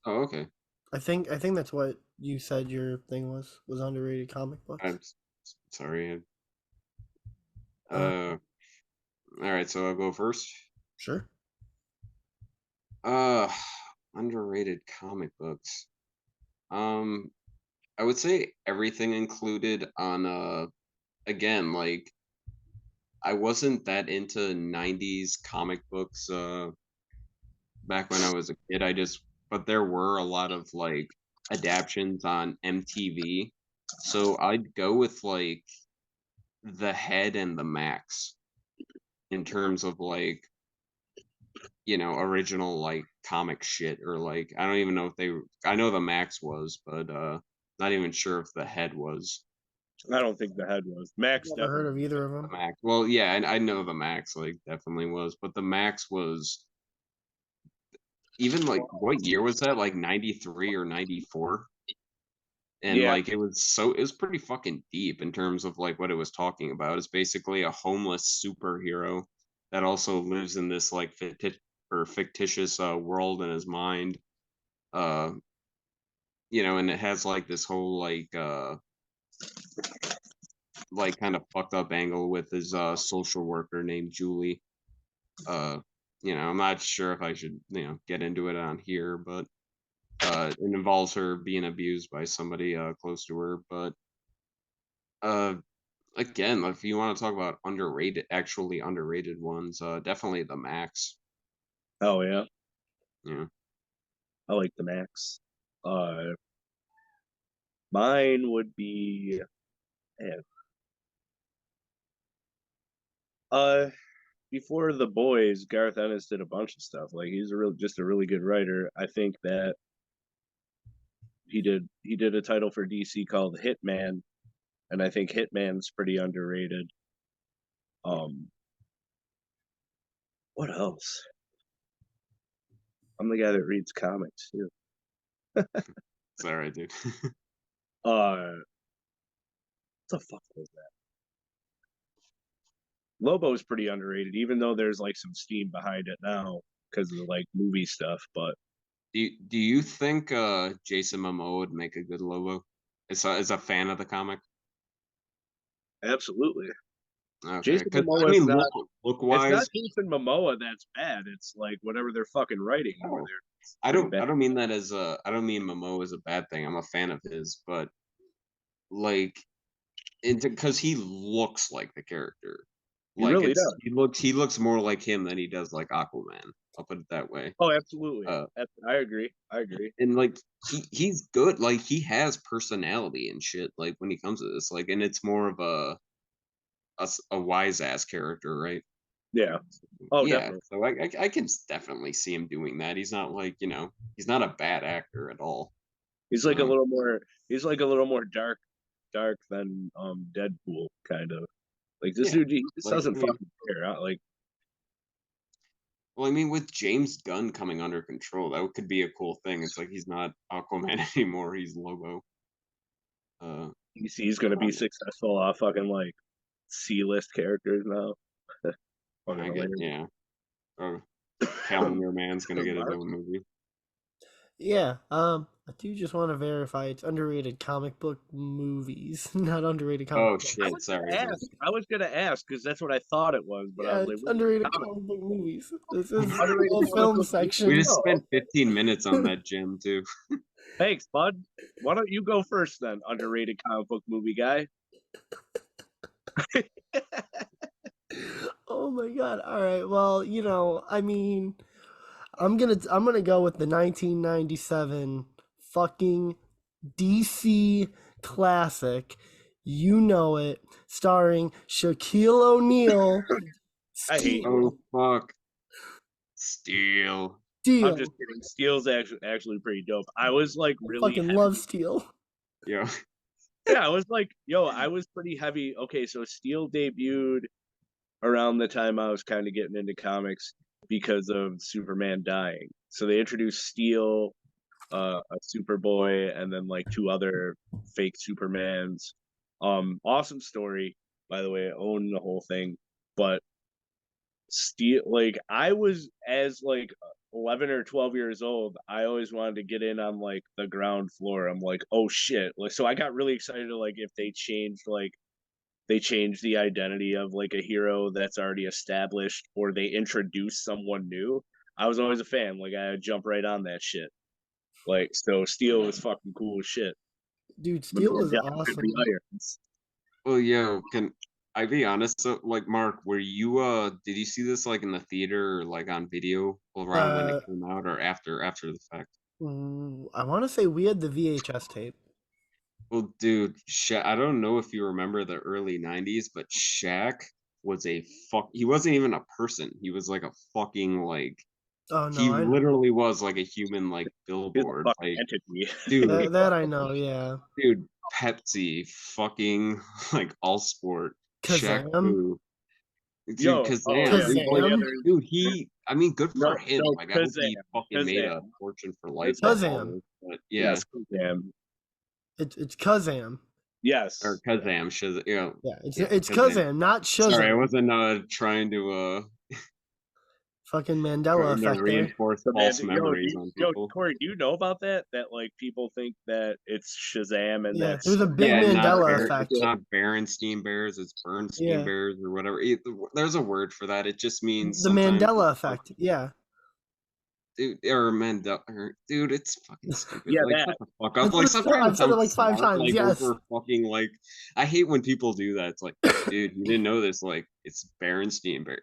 Speaker 4: Oh, okay.
Speaker 3: I think that's what you said your thing was underrated comic books.
Speaker 4: Sorry.
Speaker 3: Uh,
Speaker 4: Uh, all right, so I'll go first.
Speaker 3: sure.
Speaker 4: Uh, underrated comic books. I would say everything included on again, like I wasn't that into 90s comic books back when I was a kid. But there were a lot of like adaptions on MTV. So I'd go with like the Head and the Max in terms of like, original like comic shit, or like I don't even know if I know the Max was, but not even sure if the Head was.
Speaker 1: I don't think the Head was. Max
Speaker 3: Never heard of
Speaker 1: definitely.
Speaker 3: either of
Speaker 4: The
Speaker 3: them.
Speaker 4: Max. Well, yeah, I know the Max like definitely was, but the Max was even like what year was that? Like 93 or 94? And
Speaker 1: Yeah,
Speaker 4: like it was pretty fucking deep in terms of like what it was talking about. It's basically a homeless superhero that also lives in this like fictitious world in his mind. Uh, and it has like this whole like kind of fucked up angle with his social worker named Julie. Uh, I'm not sure if I should, get into it on here, but it involves her being abused by somebody close to her. But uh, again, if you want to talk about actually underrated ones, definitely the Max.
Speaker 1: oh yeah,
Speaker 4: Yeah.
Speaker 1: I like the Max. Uh, Mine would be, man, uh, before the boys, Garth Ennis did a bunch of stuff. Like he's just a really good writer. I think that he did a title for DC called Hitman, and I think Hitman's pretty underrated. Um, what else? I'm the guy that reads comics too.
Speaker 4: It's all right, dude.
Speaker 1: What the fuck was that? Lobo's pretty underrated, even though there's like some steam behind it now because of the like movie stuff. But
Speaker 4: Do you think Jason Momoa would make a good Lobo? As a fan of the comic?
Speaker 1: absolutely,
Speaker 4: Okay,
Speaker 1: Jason
Speaker 4: because
Speaker 1: Momoa
Speaker 4: I
Speaker 1: is
Speaker 4: mean,
Speaker 1: not.
Speaker 4: look
Speaker 1: It's not
Speaker 4: wise.
Speaker 1: Jason Momoa that's bad. It's like whatever they're fucking writing over
Speaker 4: Oh,
Speaker 1: there. It's
Speaker 4: I
Speaker 1: pretty
Speaker 4: don't
Speaker 1: bad.
Speaker 4: I don't mean that as a I don't mean Momoa is a bad thing. I'm a fan of his, but like because he looks like the character.
Speaker 1: He
Speaker 4: Like
Speaker 1: really
Speaker 4: it's
Speaker 1: does.
Speaker 4: he looks more like him than he does like Aquaman. I'll put it that way.
Speaker 1: Oh, absolutely.
Speaker 4: Uh,
Speaker 1: I agree. I agree.
Speaker 4: and like he's good. Like he has personality and shit. Like when he comes to this, like, and it's more of a wise ass character, right?
Speaker 1: Yeah. Oh,
Speaker 4: Yeah.
Speaker 1: definitely.
Speaker 4: So I can definitely see him doing that. He's not like he's not a bad actor at all.
Speaker 1: He's like a
Speaker 4: Um,
Speaker 1: little more. He's like a little more dark than Deadpool kind of. Like this
Speaker 4: yeah.
Speaker 1: dude, he just
Speaker 4: Like
Speaker 1: doesn't
Speaker 4: I mean,
Speaker 1: fucking care. Like
Speaker 4: well, I mean, with James Gunn coming under control, that could be a cool thing. It's like he's not Aquaman anymore; he's Lobo. Uh,
Speaker 1: he's gonna be
Speaker 4: um,
Speaker 1: successful off fucking like C-list characters now. Fucking
Speaker 4: I get,
Speaker 1: hilarious.
Speaker 4: yeah. Or Calendar Man's gonna get his
Speaker 1: Mark?
Speaker 4: own movie.
Speaker 3: Yeah, I do just want to verify it's underrated comic book movies, not underrated comic
Speaker 4: Oh
Speaker 3: books.
Speaker 4: shit! Sorry, dude.
Speaker 1: I was gonna ask because that's what I thought it was, but I
Speaker 3: Yeah,
Speaker 1: was like,
Speaker 3: it's
Speaker 1: wait,
Speaker 3: underrated
Speaker 1: comic,
Speaker 3: comic book movies. This is
Speaker 1: underrated
Speaker 3: a
Speaker 1: comic
Speaker 3: film
Speaker 1: book movie?
Speaker 4: We
Speaker 3: section.
Speaker 4: just
Speaker 1: Oh,
Speaker 4: spent 15 minutes on that, Jim, too.
Speaker 1: thanks, bud. Why don't you go first then, underrated comic book movie guy?
Speaker 3: Oh my god. All right. Well, I mean, I'm gonna go with the 1997 fucking DC classic. You know it, starring Shaquille O'Neal.
Speaker 1: I hate you.
Speaker 4: Oh
Speaker 3: Steel.
Speaker 4: fuck! Steel.
Speaker 1: I'm just
Speaker 3: Steel.
Speaker 1: kidding. Steel's actually pretty dope. I was like
Speaker 3: I
Speaker 1: really
Speaker 3: fucking love
Speaker 1: heavy.
Speaker 3: Steel.
Speaker 4: Yo.
Speaker 1: Yeah, I was like, yo, I was pretty heavy. Okay, so Steel debuted around the time I was kind of getting into comics because of Superman dying. So they introduced Steel, a Superboy, and then like two other fake Supermans. Awesome story, by the way. I own the whole thing, but Steel, like I was as like 11 or 12 years old, I always wanted to get in on like the ground floor. I'm like, oh shit. Like so I got really excited like if they changed the identity of like a hero that's already established or they introduce someone new. I was always a fan. Like I jump right on that shit. Like, so Steel was fucking cool as shit.
Speaker 3: Dude, Steel was
Speaker 1: Yeah,
Speaker 3: awesome.
Speaker 1: irons.
Speaker 4: Well, yeah, can I be honest? So, like, Mark, were you did you see this like in the theater or like on video around when it came out or after the fact?
Speaker 3: I want to say we had the VHS tape.
Speaker 4: Well, dude, I don't know if you remember the early '90s, but Shaq was a he wasn't even a person. He was like a fucking like
Speaker 3: Oh
Speaker 4: he
Speaker 3: no, I know.
Speaker 4: literally was like a human like
Speaker 1: He's a
Speaker 4: billboard.
Speaker 1: fucking
Speaker 4: Like,
Speaker 1: entity.
Speaker 4: dude,
Speaker 3: That I know, yeah.
Speaker 4: dude, Pepsi, fucking like all sport, Shaq
Speaker 3: Kazam.
Speaker 4: Fu. Dude,
Speaker 1: Yo, oh yeah,
Speaker 4: Dude, like,
Speaker 1: yeah,
Speaker 3: Kazam.
Speaker 1: there's
Speaker 4: dude, I mean, good
Speaker 1: no,
Speaker 4: for him.
Speaker 1: no,
Speaker 4: Like, I hope he fucking made a
Speaker 1: Kazam,
Speaker 4: fortune for life off all
Speaker 3: Kazam.
Speaker 4: this. But yeah,
Speaker 1: yes, Kazam,
Speaker 3: It's Kazam.
Speaker 4: or
Speaker 1: yes,
Speaker 4: Kazam, you know,
Speaker 3: Yeah, it's
Speaker 4: yeah,
Speaker 3: it's
Speaker 4: Kazam.
Speaker 3: Kazam, not
Speaker 4: Sorry, I
Speaker 3: Shazam.
Speaker 4: wasn't trying
Speaker 3: Fucking Mandela
Speaker 4: to
Speaker 3: effect there.
Speaker 4: reinforce
Speaker 1: the man.
Speaker 4: false memories on
Speaker 1: Yo,
Speaker 4: people.
Speaker 1: Corey, do you know about that? That like people think that it's Shazam and
Speaker 3: Yeah,
Speaker 1: that's
Speaker 3: there's a big
Speaker 4: Yeah,
Speaker 3: Mandela effect.
Speaker 4: it's not Berenstein Bears, it's Bernstein
Speaker 3: Yeah,
Speaker 4: Bears or whatever. There's a word for that. It just means
Speaker 3: the
Speaker 4: sometimes
Speaker 3: Mandela effect. Yeah,
Speaker 4: dude, or Mandela, dude, it's fucking stupid.
Speaker 1: yeah,
Speaker 4: Like,
Speaker 1: that.
Speaker 4: shut the fuck up. Like, stop trying to
Speaker 3: I've said it
Speaker 4: sound
Speaker 3: like 5
Speaker 4: smart,
Speaker 3: times.
Speaker 4: like,
Speaker 3: Yes.
Speaker 4: over fucking, like, I hate when people do that. It's like, dude, you didn't know this. Like, it's Berenstein Bear.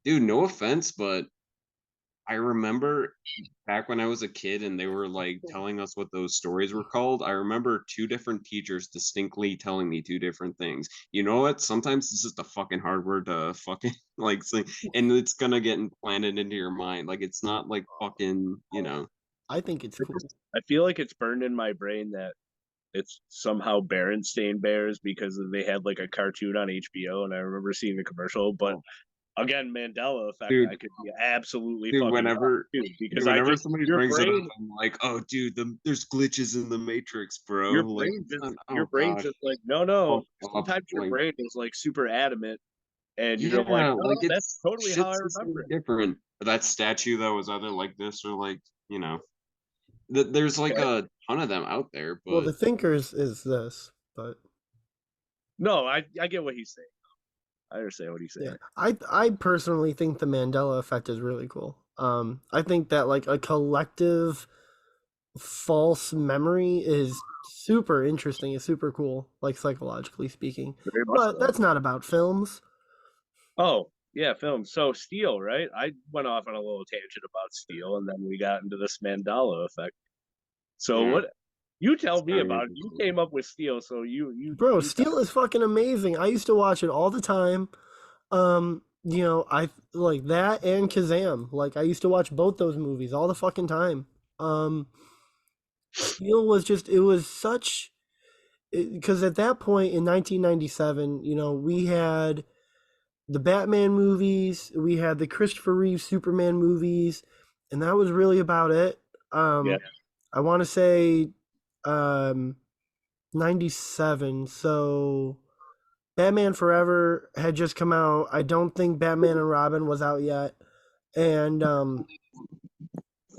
Speaker 4: Dude, no offense, but I remember back when I was a kid and they were like telling us what those stories were called. I remember two different teachers distinctly telling me two different things. You know what? Sometimes it's just a fucking hard word to fucking like say, and it's gonna get implanted into your mind. Like, it's not like fucking, you know.
Speaker 3: I think it's cool.
Speaker 1: I feel like it's burned in my brain that it's somehow Berenstain Bears because they had like a cartoon on HBO, and I remember seeing the commercial. But again, Mandela effect,
Speaker 4: Dude,
Speaker 1: I could be absolutely
Speaker 4: dude,
Speaker 1: fucking
Speaker 4: whenever
Speaker 1: too, because I
Speaker 4: whenever
Speaker 1: just
Speaker 4: somebody
Speaker 1: your
Speaker 4: brings it up,
Speaker 1: brain,
Speaker 4: I'm like, oh, dude, there's glitches in the Matrix, bro.
Speaker 1: your
Speaker 4: Like,
Speaker 1: brain just
Speaker 4: oh
Speaker 1: your brain's
Speaker 4: god,
Speaker 1: just like no.
Speaker 4: fuck off.
Speaker 1: Sometimes your
Speaker 4: Like,
Speaker 1: brain is like super adamant, and you're like,
Speaker 4: yeah,
Speaker 1: no,
Speaker 4: like
Speaker 1: that's totally how I
Speaker 4: shit's just
Speaker 1: remember it.
Speaker 4: different. That statue that was either like this or like, you know, there's like
Speaker 1: Okay.
Speaker 4: a ton of them out there,
Speaker 3: Well,
Speaker 4: but
Speaker 3: the thinkers is this, but
Speaker 1: No, I get what he's saying. I understand what he's saying.
Speaker 3: yeah, I personally think the Mandela effect is really cool. I think that like a collective false memory is super interesting. It's super cool, like psychologically speaking.
Speaker 1: Very much
Speaker 3: But
Speaker 1: so.
Speaker 3: that's not about films.
Speaker 1: Oh, yeah, film. So Steel, right? I went off on a little tangent about Steel, and then we got into this Mandela effect. So
Speaker 4: yeah,
Speaker 1: what? You tell
Speaker 4: it's
Speaker 1: me
Speaker 4: very
Speaker 1: about it. You
Speaker 4: interesting.
Speaker 1: came up with Steel, so
Speaker 3: Bro,
Speaker 1: you tell.
Speaker 3: Steel is fucking amazing. I used to watch it all the time. You know, I like that and Kazam. Like I used to watch both those movies all the fucking time. Steel was just it was such because at that point in 1997, you know, we had the Batman movies, we had the Christopher Reeve Superman movies, and that was really about it.
Speaker 1: Yeah.
Speaker 3: I want to say 97. So Batman Forever had just come out. I don't think Batman and Robin was out yet. And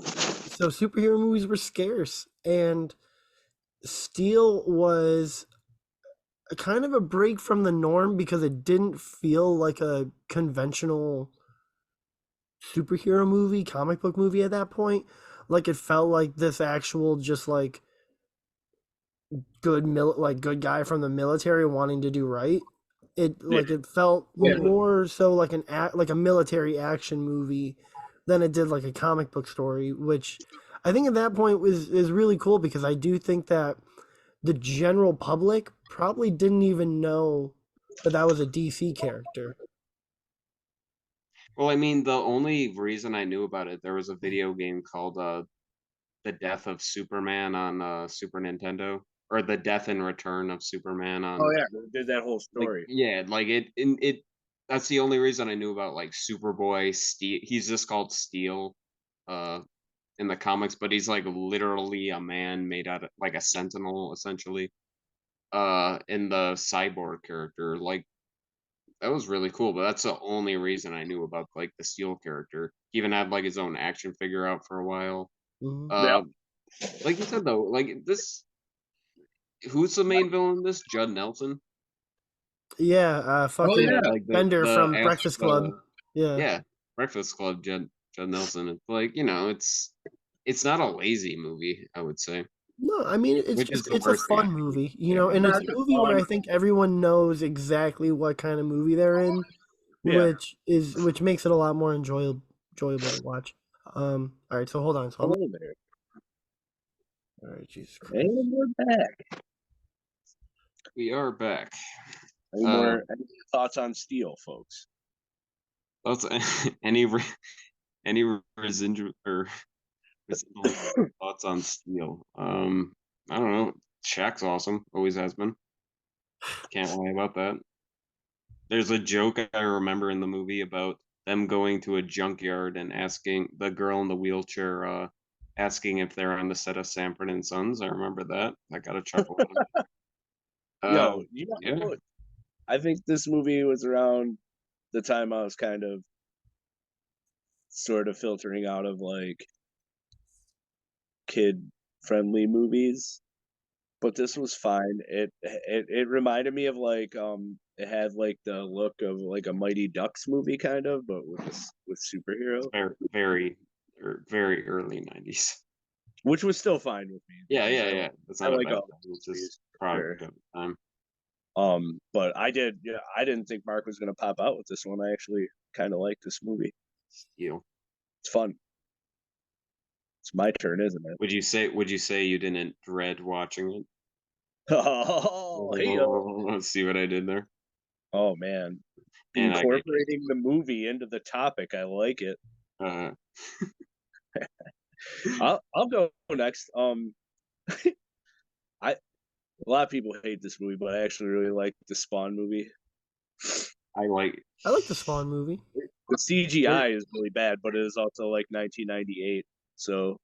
Speaker 3: so superhero movies were scarce, and Steel was a kind of a break from the norm because it didn't feel like a conventional superhero movie, comic book movie at that point. Like it felt like this actual just like good guy from the military wanting to do right. It felt more so like like a military action movie than it did like a comic book story, which I think at that point is really cool because I do think that the general public probably didn't even know that that was a DC character.
Speaker 4: Well, I mean, the only reason I knew about it, there was a video game called The Death of Superman on Super Nintendo, or The Death and Return of Superman
Speaker 1: Oh
Speaker 4: on
Speaker 1: yeah, they did that whole
Speaker 4: like
Speaker 1: story.
Speaker 4: yeah, like it that's the only reason I knew about like Superboy Steel. He's just called Steel uh in the comics, but he's like literally a man made out of like a sentinel essentially. In the cyborg character. Like that was really cool, but that's the only reason I knew about like the Steel character. He even had like his own action figure out for a while.
Speaker 3: Mm-hmm.
Speaker 1: Yeah.
Speaker 4: Uh like you said though, like this who's the main villain in this? Judd Nelson?
Speaker 3: Yeah, fucking
Speaker 1: yeah.
Speaker 4: Like
Speaker 3: Bender
Speaker 4: the
Speaker 3: from Breakfast Club. Yeah.
Speaker 4: yeah, Breakfast Club, Judd Nelson. It's like, you know, it's it's not a lazy movie, I would say.
Speaker 3: No, I mean
Speaker 4: Which is the
Speaker 3: it's a
Speaker 4: worst thing I
Speaker 3: fun
Speaker 4: can do.
Speaker 3: movie, you know, and it's a
Speaker 1: Not just
Speaker 3: movie where
Speaker 1: fun.
Speaker 3: I think everyone knows exactly what kind of movie they're in,
Speaker 1: Yeah.
Speaker 3: which makes it a lot more enjoyable to watch. All right, so hold on. So I'm
Speaker 1: Hello there.
Speaker 3: all right, Jesus Christ.
Speaker 1: And we're back.
Speaker 4: We are back.
Speaker 1: Any more thoughts on Steel, folks?
Speaker 4: That's any residual or residual thoughts on Steel? I don't know. Shaq's awesome. Always has been. Can't lie about that. There's a joke I remember in the movie about them going to a junkyard and asking the girl in the wheelchair, asking if they're on the set of Sanford and Sons. I remember that. I got a chuckle out of it.
Speaker 1: Yo, you know,
Speaker 4: Yeah.
Speaker 1: I think this movie was around the time I was kind of sort of filtering out of like kid friendly movies, but this was fine. It reminded me of like it had like the look of like a Mighty Ducks movie kind of, but with superhero,
Speaker 4: Very early 90s.
Speaker 1: which was still fine with me.
Speaker 4: Yeah. That's
Speaker 1: I
Speaker 4: not a
Speaker 1: like
Speaker 4: bad
Speaker 1: all
Speaker 4: thing.
Speaker 1: those
Speaker 4: It's
Speaker 1: movies,
Speaker 4: just
Speaker 1: for sure.
Speaker 4: product of the time.
Speaker 1: But I didn't think Mark was gonna pop out with this one. I actually kind of like this movie.
Speaker 4: Steel.
Speaker 1: It's fun. It's my turn, isn't it?
Speaker 4: Would you say you didn't dread watching it?
Speaker 1: Oh, hey,
Speaker 4: Let's see what I did there.
Speaker 1: oh man,
Speaker 4: And
Speaker 1: incorporating the movie into the topic. I like it.
Speaker 4: uh
Speaker 1: I'll go next. I A lot of people hate this movie, but I actually really like the Spawn movie.
Speaker 4: I like
Speaker 3: I like the Spawn movie.
Speaker 1: The CGI is really bad, but it is also like 1998. So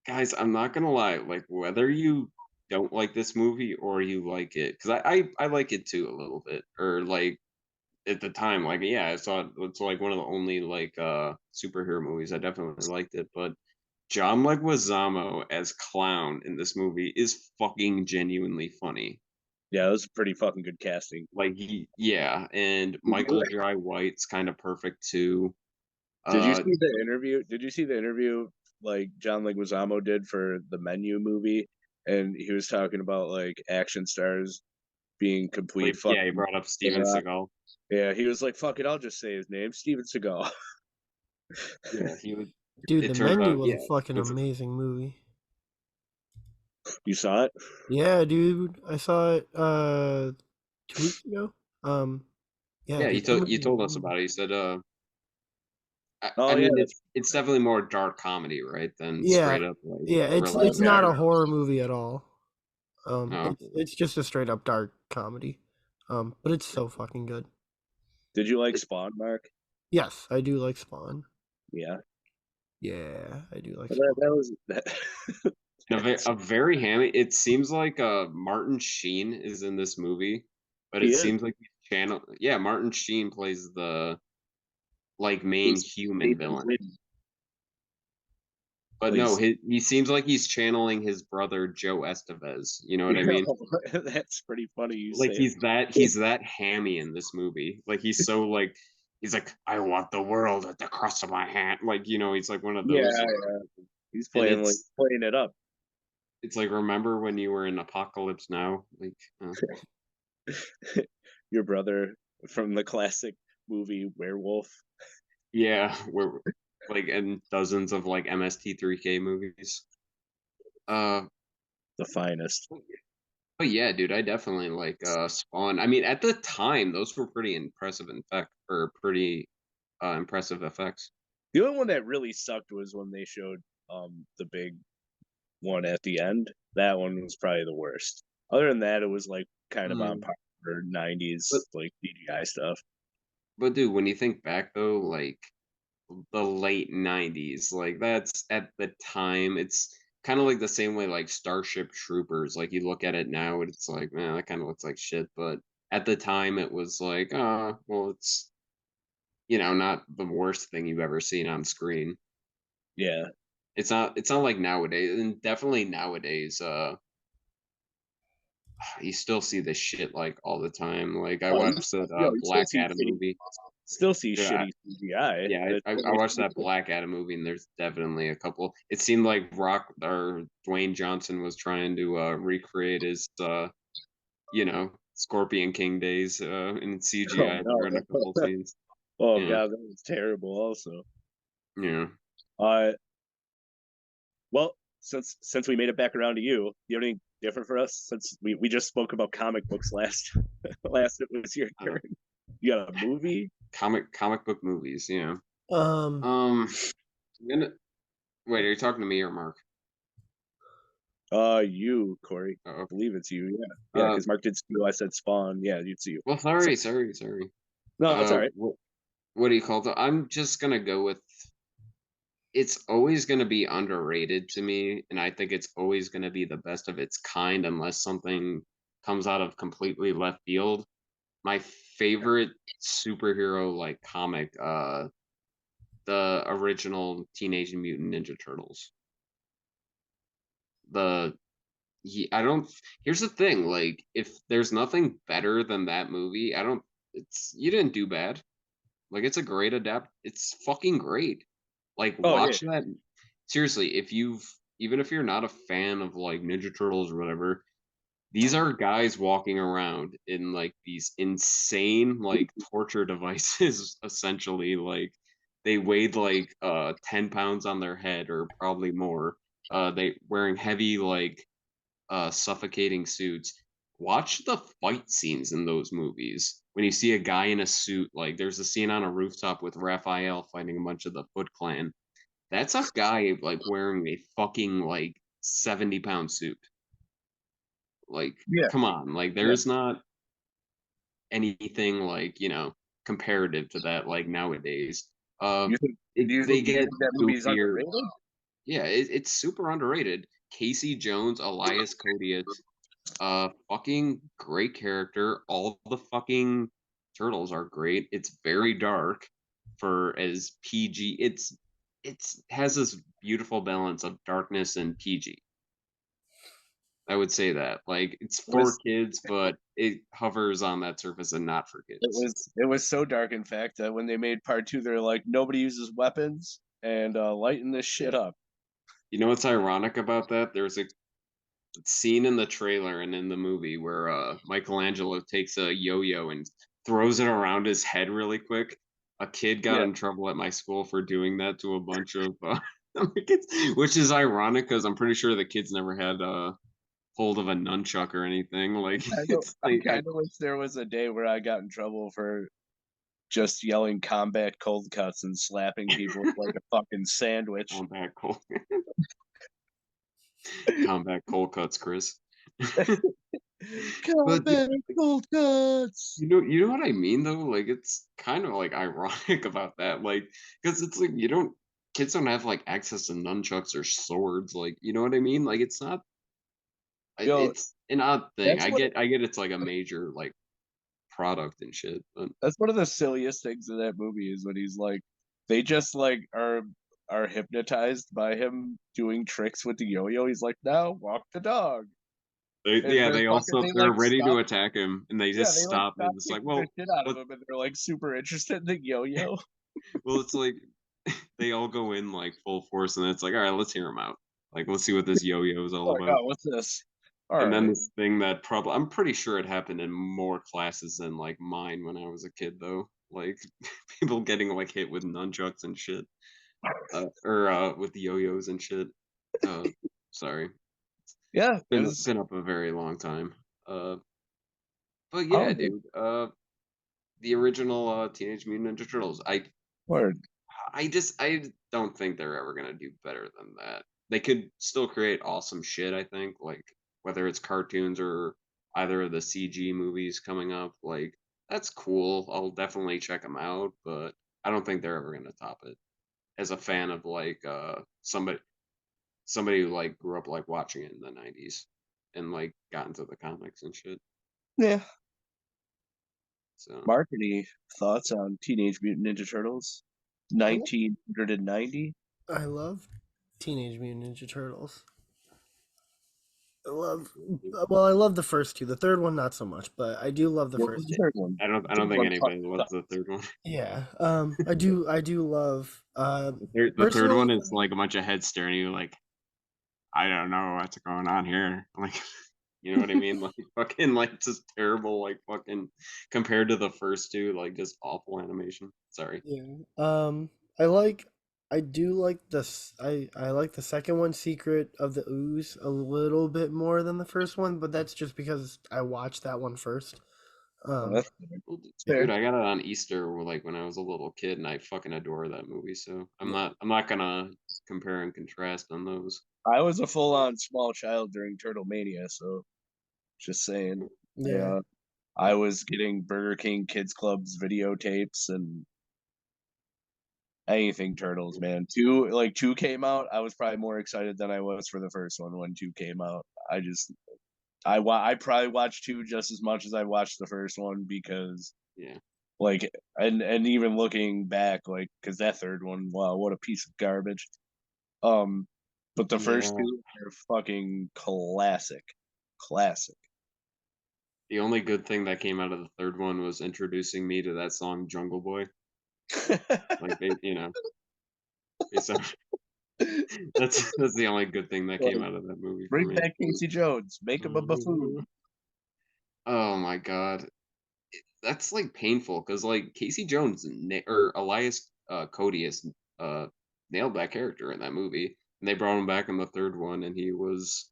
Speaker 4: guys, I'm not gonna lie, like whether you don't like this movie or you like it, because I like it too a little bit. Or like at the time, like yeah, I saw it, it's like one of the only like superhero movies. I definitely liked it, but John Leguizamo as clown in this movie is fucking genuinely funny.
Speaker 1: yeah, it was pretty fucking good casting.
Speaker 4: Like yeah, and Michael Jai White's kind of perfect too.
Speaker 1: Did you see the interview? Did you see the interview like John Leguizamo did for the Menu movie? And he was talking about like action stars being complete
Speaker 4: Yeah, he
Speaker 1: fucking.
Speaker 4: brought up Steven Seagal.
Speaker 1: Yeah, he was like, "Fuck it, I'll just say his name, Steven Seagal."
Speaker 4: Yeah, he was.
Speaker 3: Dude,
Speaker 4: It
Speaker 3: The
Speaker 4: turns
Speaker 3: Menu
Speaker 4: out,
Speaker 3: was
Speaker 4: yeah,
Speaker 3: a fucking
Speaker 4: it's
Speaker 3: amazing movie.
Speaker 1: You saw it?
Speaker 3: Yeah, dude, I saw it 2 weeks ago. Yeah,
Speaker 4: yeah.
Speaker 3: dude, that
Speaker 4: You
Speaker 3: movie was
Speaker 4: told us
Speaker 3: amazing.
Speaker 4: about it. You said, I
Speaker 1: Oh yeah,
Speaker 4: mean, it's definitely more dark comedy, right, than
Speaker 3: Yeah,
Speaker 4: straight up like
Speaker 3: yeah,
Speaker 4: thriller.
Speaker 3: it's not a horror movie at all.
Speaker 4: Oh,
Speaker 3: It's just a straight up dark comedy. But it's so fucking good.
Speaker 1: did you like Spawn, Mark?
Speaker 3: Yes, I do like Spawn.
Speaker 1: Yeah,
Speaker 3: Yeah, I do like
Speaker 1: that,
Speaker 3: Spawn.
Speaker 1: that was that.
Speaker 4: a very hammy. It seems like Martin Sheen is in this movie, but
Speaker 1: He
Speaker 4: it
Speaker 1: is.
Speaker 4: seems like he's channel. Yeah, Martin Sheen plays the like main
Speaker 1: He's
Speaker 4: human villain. But no,
Speaker 1: Please.
Speaker 4: he seems like he's channeling his brother Joe Estevez. You know what I mean?
Speaker 1: That's pretty funny you
Speaker 4: Like
Speaker 1: say it.
Speaker 4: he's that hammy in this movie. Like he's like I want the world at the crust of my hand. Like he's like one of
Speaker 1: Yeah,
Speaker 4: those.
Speaker 1: yeah. He's
Speaker 4: And
Speaker 1: playing it up.
Speaker 4: it's like remember when you were in Apocalypse Now? Like
Speaker 1: Your brother from the classic movie Werewolf.
Speaker 4: yeah, we're like and dozens of like MST3K movies. Uh,
Speaker 1: The finest.
Speaker 4: but yeah, dude, I definitely like Spawn. I mean, at the time, those were pretty impressive pretty impressive effects.
Speaker 1: The only one that really sucked was when they showed the big one at the end. That one was probably the worst. Other than that, it was like kind of on par for 90s
Speaker 4: But
Speaker 1: like CGI stuff.
Speaker 4: but dude, when you think back though, like the late 90s, like that's at the time, it's kind of like the same way like Starship Troopers. Like you look at it now and it's like, man, that kind of looks like shit. But at the time it was like, well, it's not the worst thing you've ever seen on screen.
Speaker 1: Yeah.
Speaker 4: It's not like nowadays, and definitely nowadays, you still see this shit like all the time. Like I
Speaker 1: Oh,
Speaker 4: watched that
Speaker 1: you still
Speaker 4: Black
Speaker 1: see
Speaker 4: Adam
Speaker 1: fake
Speaker 4: movie.
Speaker 1: still see
Speaker 4: Dude,
Speaker 1: shitty CGI.
Speaker 4: yeah, I watched that Black Adam movie, and there's definitely a couple. It seemed like Rock or Dwayne Johnson was trying to recreate his, Scorpion King days in
Speaker 1: Oh
Speaker 4: CGI there in a
Speaker 1: no!
Speaker 4: couple scenes.
Speaker 1: Oh
Speaker 4: Yeah,
Speaker 1: god, that was terrible. Also,
Speaker 4: yeah.
Speaker 1: uh, well, since we made it back around to you, you have anything different for us? Since we just spoke about comic books last last it was your
Speaker 4: Uh,
Speaker 1: turn. You got a movie?
Speaker 4: comic book movies. Yeah.
Speaker 3: Um,
Speaker 4: I'm gonna wait. Are you talking to me or Mark?
Speaker 1: You, Corey.
Speaker 4: Oh,
Speaker 1: I believe it's you. Yeah,
Speaker 4: uh,
Speaker 1: because Mark did steal. I said Spawn. Yeah, you'd see you.
Speaker 4: well,
Speaker 1: So,
Speaker 4: sorry.
Speaker 1: no, that's all right.
Speaker 4: What do you call it? I'm just gonna go with. It's always gonna be underrated to me, and I think it's always gonna be the best of its kind, unless something comes out of completely left field. My favorite superhero like comic, the original Teenage Mutant Ninja Turtles. The I don't. Here's the thing, like if there's nothing better than that movie, I don't. It's you didn't do bad. Like it's a great adapt. It's fucking great. Like
Speaker 1: Oh yeah,
Speaker 4: watch that. Seriously, if you've even if you're not a fan of like Ninja Turtles or whatever, these are guys walking around in like these insane like torture devices essentially like they weighed like 10 pounds on their head or probably more. They wearing heavy like suffocating suits. Watch the fight scenes in those movies. When you see a guy in a suit, like there's a scene on a rooftop with Raphael fighting a bunch of the Foot Clan. That's a guy like wearing a fucking like 70-pound suit. Like,
Speaker 1: yeah,
Speaker 4: come on, like
Speaker 1: yeah.
Speaker 4: there's not anything like comparative to that like nowadays. Uh,
Speaker 1: You think?
Speaker 4: they
Speaker 1: Do you
Speaker 4: get
Speaker 1: think that movie's
Speaker 4: goofier.
Speaker 1: underrated?
Speaker 4: Yeah, it's super underrated. Casey Jones, Elias Kodiak, fucking great character. All the fucking turtles are great. It's very dark for as PG. It's has this beautiful balance of darkness and PG. I would say that. Like it's
Speaker 1: It
Speaker 4: for
Speaker 1: was
Speaker 4: kids, but it hovers on that surface and not for
Speaker 1: it
Speaker 4: kids.
Speaker 1: was it was so dark. In fact, that when they made part two, they're like nobody uses weapons and lighten this shit up.
Speaker 4: You know what's ironic about that? There's a scene in the trailer and in the movie where Michelangelo takes a yo-yo and throws it around his head really quick. A kid got
Speaker 1: Yeah,
Speaker 4: in trouble at my school for doing that to a bunch of kids, which is ironic because I'm pretty sure the kids never had hold of a nunchuck or anything. Like
Speaker 1: I know.
Speaker 4: it's
Speaker 1: I
Speaker 4: like
Speaker 1: kind of wish there was a day where I got in trouble for just yelling combat cold cuts and slapping people with like a fucking sandwich.
Speaker 4: combat cold combat cold cuts, Chris. But
Speaker 1: Combat cold cuts.
Speaker 4: you know what I mean though? Like it's kind of like ironic about that. Like because it's like you don't kids don't have like access to nunchucks or swords. Like you know what I mean? Like it's not
Speaker 1: Yo,
Speaker 4: it's an odd thing.
Speaker 1: that's what
Speaker 4: I get it's like a major like product and shit. But
Speaker 1: that's one of the silliest things in that movie is when he's like, they just like are hypnotized by him doing tricks with the yo-yo. He's like, now walk the dog, and
Speaker 4: yeah,
Speaker 1: they're
Speaker 4: they
Speaker 1: fucking
Speaker 4: also
Speaker 1: they
Speaker 4: they're
Speaker 1: like
Speaker 4: ready to
Speaker 1: stop.
Speaker 4: attack him and they
Speaker 1: Yeah,
Speaker 4: just
Speaker 1: they like
Speaker 4: stop and
Speaker 1: stop
Speaker 4: it's like,
Speaker 1: kicking the
Speaker 4: well,
Speaker 1: shit out of
Speaker 4: what
Speaker 1: him, and they're like super interested in the yo-yo.
Speaker 4: well it's like they all go in like full force and it's like, all right, let's hear him out. Like let's see what this yo-yo is all
Speaker 1: Like,
Speaker 4: about.
Speaker 1: oh, what's this? All
Speaker 4: And then
Speaker 1: right.
Speaker 4: this thing that probably I'm pretty sure it happened in more classes than like mine when I was a kid though. Like people getting like hit with nunchucks and shit. Or with yo-yos and shit. Uh sorry.
Speaker 1: Yeah, it was
Speaker 4: Been up a very long time. Uh but
Speaker 1: all
Speaker 4: yeah,
Speaker 1: good.
Speaker 4: dude. The original Teenage Mutant Ninja Turtles.
Speaker 1: Word.
Speaker 4: I don't think they're ever gonna do better than that. They could still create awesome shit, I think, like whether it's cartoons or either of the CG movies coming up, like that's cool. I'll definitely check them out, but I don't think they're ever gonna top it. As a fan of like somebody who like grew up like watching it in the 90s and like got into the comics and shit.
Speaker 1: Yeah.
Speaker 4: So
Speaker 1: Mark, any thoughts on Teenage Mutant Ninja Turtles? 1990.
Speaker 3: I love Teenage Mutant Ninja Turtles. I love the first two. The third one not so much, but I do love the
Speaker 1: What
Speaker 3: first
Speaker 1: was the
Speaker 3: two.
Speaker 1: third one?
Speaker 4: I don't
Speaker 1: The third
Speaker 4: think
Speaker 1: one
Speaker 4: anybody loves the third one.
Speaker 3: Yeah. I do love
Speaker 4: The third
Speaker 3: personally
Speaker 4: one is like a bunch of heads staring at you like, I don't know what's going on here. Like, you know what I mean? Like fucking like just terrible, like fucking compared to the first two, like just awful animation. Sorry.
Speaker 3: yeah. I do like this I like the second one, Secret of the Ooze, a little bit more than the first one, but that's just because I watched that one first.
Speaker 1: Oh,
Speaker 3: Um
Speaker 1: that's
Speaker 4: Well,
Speaker 1: fair.
Speaker 4: dude, I got it on Easter like when I was a little kid, and I fucking adore that movie. So
Speaker 3: yeah.
Speaker 4: I'm not gonna compare and contrast on those.
Speaker 1: I was a full-on small child during Turtle Mania, so just saying.
Speaker 3: Yeah.
Speaker 1: Yeah, I was getting Burger King Kids Club's videotapes and anything Turtles, man. Two came out. I was probably more excited than I was for the first one when two came out. I probably watched two just as much as I watched the first one because
Speaker 4: Yeah.
Speaker 1: like and even looking back, like because that third one, wow, what a piece of garbage. Um, but the first
Speaker 4: Yeah.
Speaker 1: two are fucking classic, classic.
Speaker 4: The only good thing that came out of the third one was introducing me to that song Jungle Boy. Like they, you know, it's that's the only good thing that came out of that movie for
Speaker 1: Bring
Speaker 4: me.
Speaker 1: back Casey Jones, make him a buffoon.
Speaker 4: Oh my god, that's like painful because like Casey Jones or Elias Codius uh, nailed that character in that movie, and they brought him back in the third one, and he was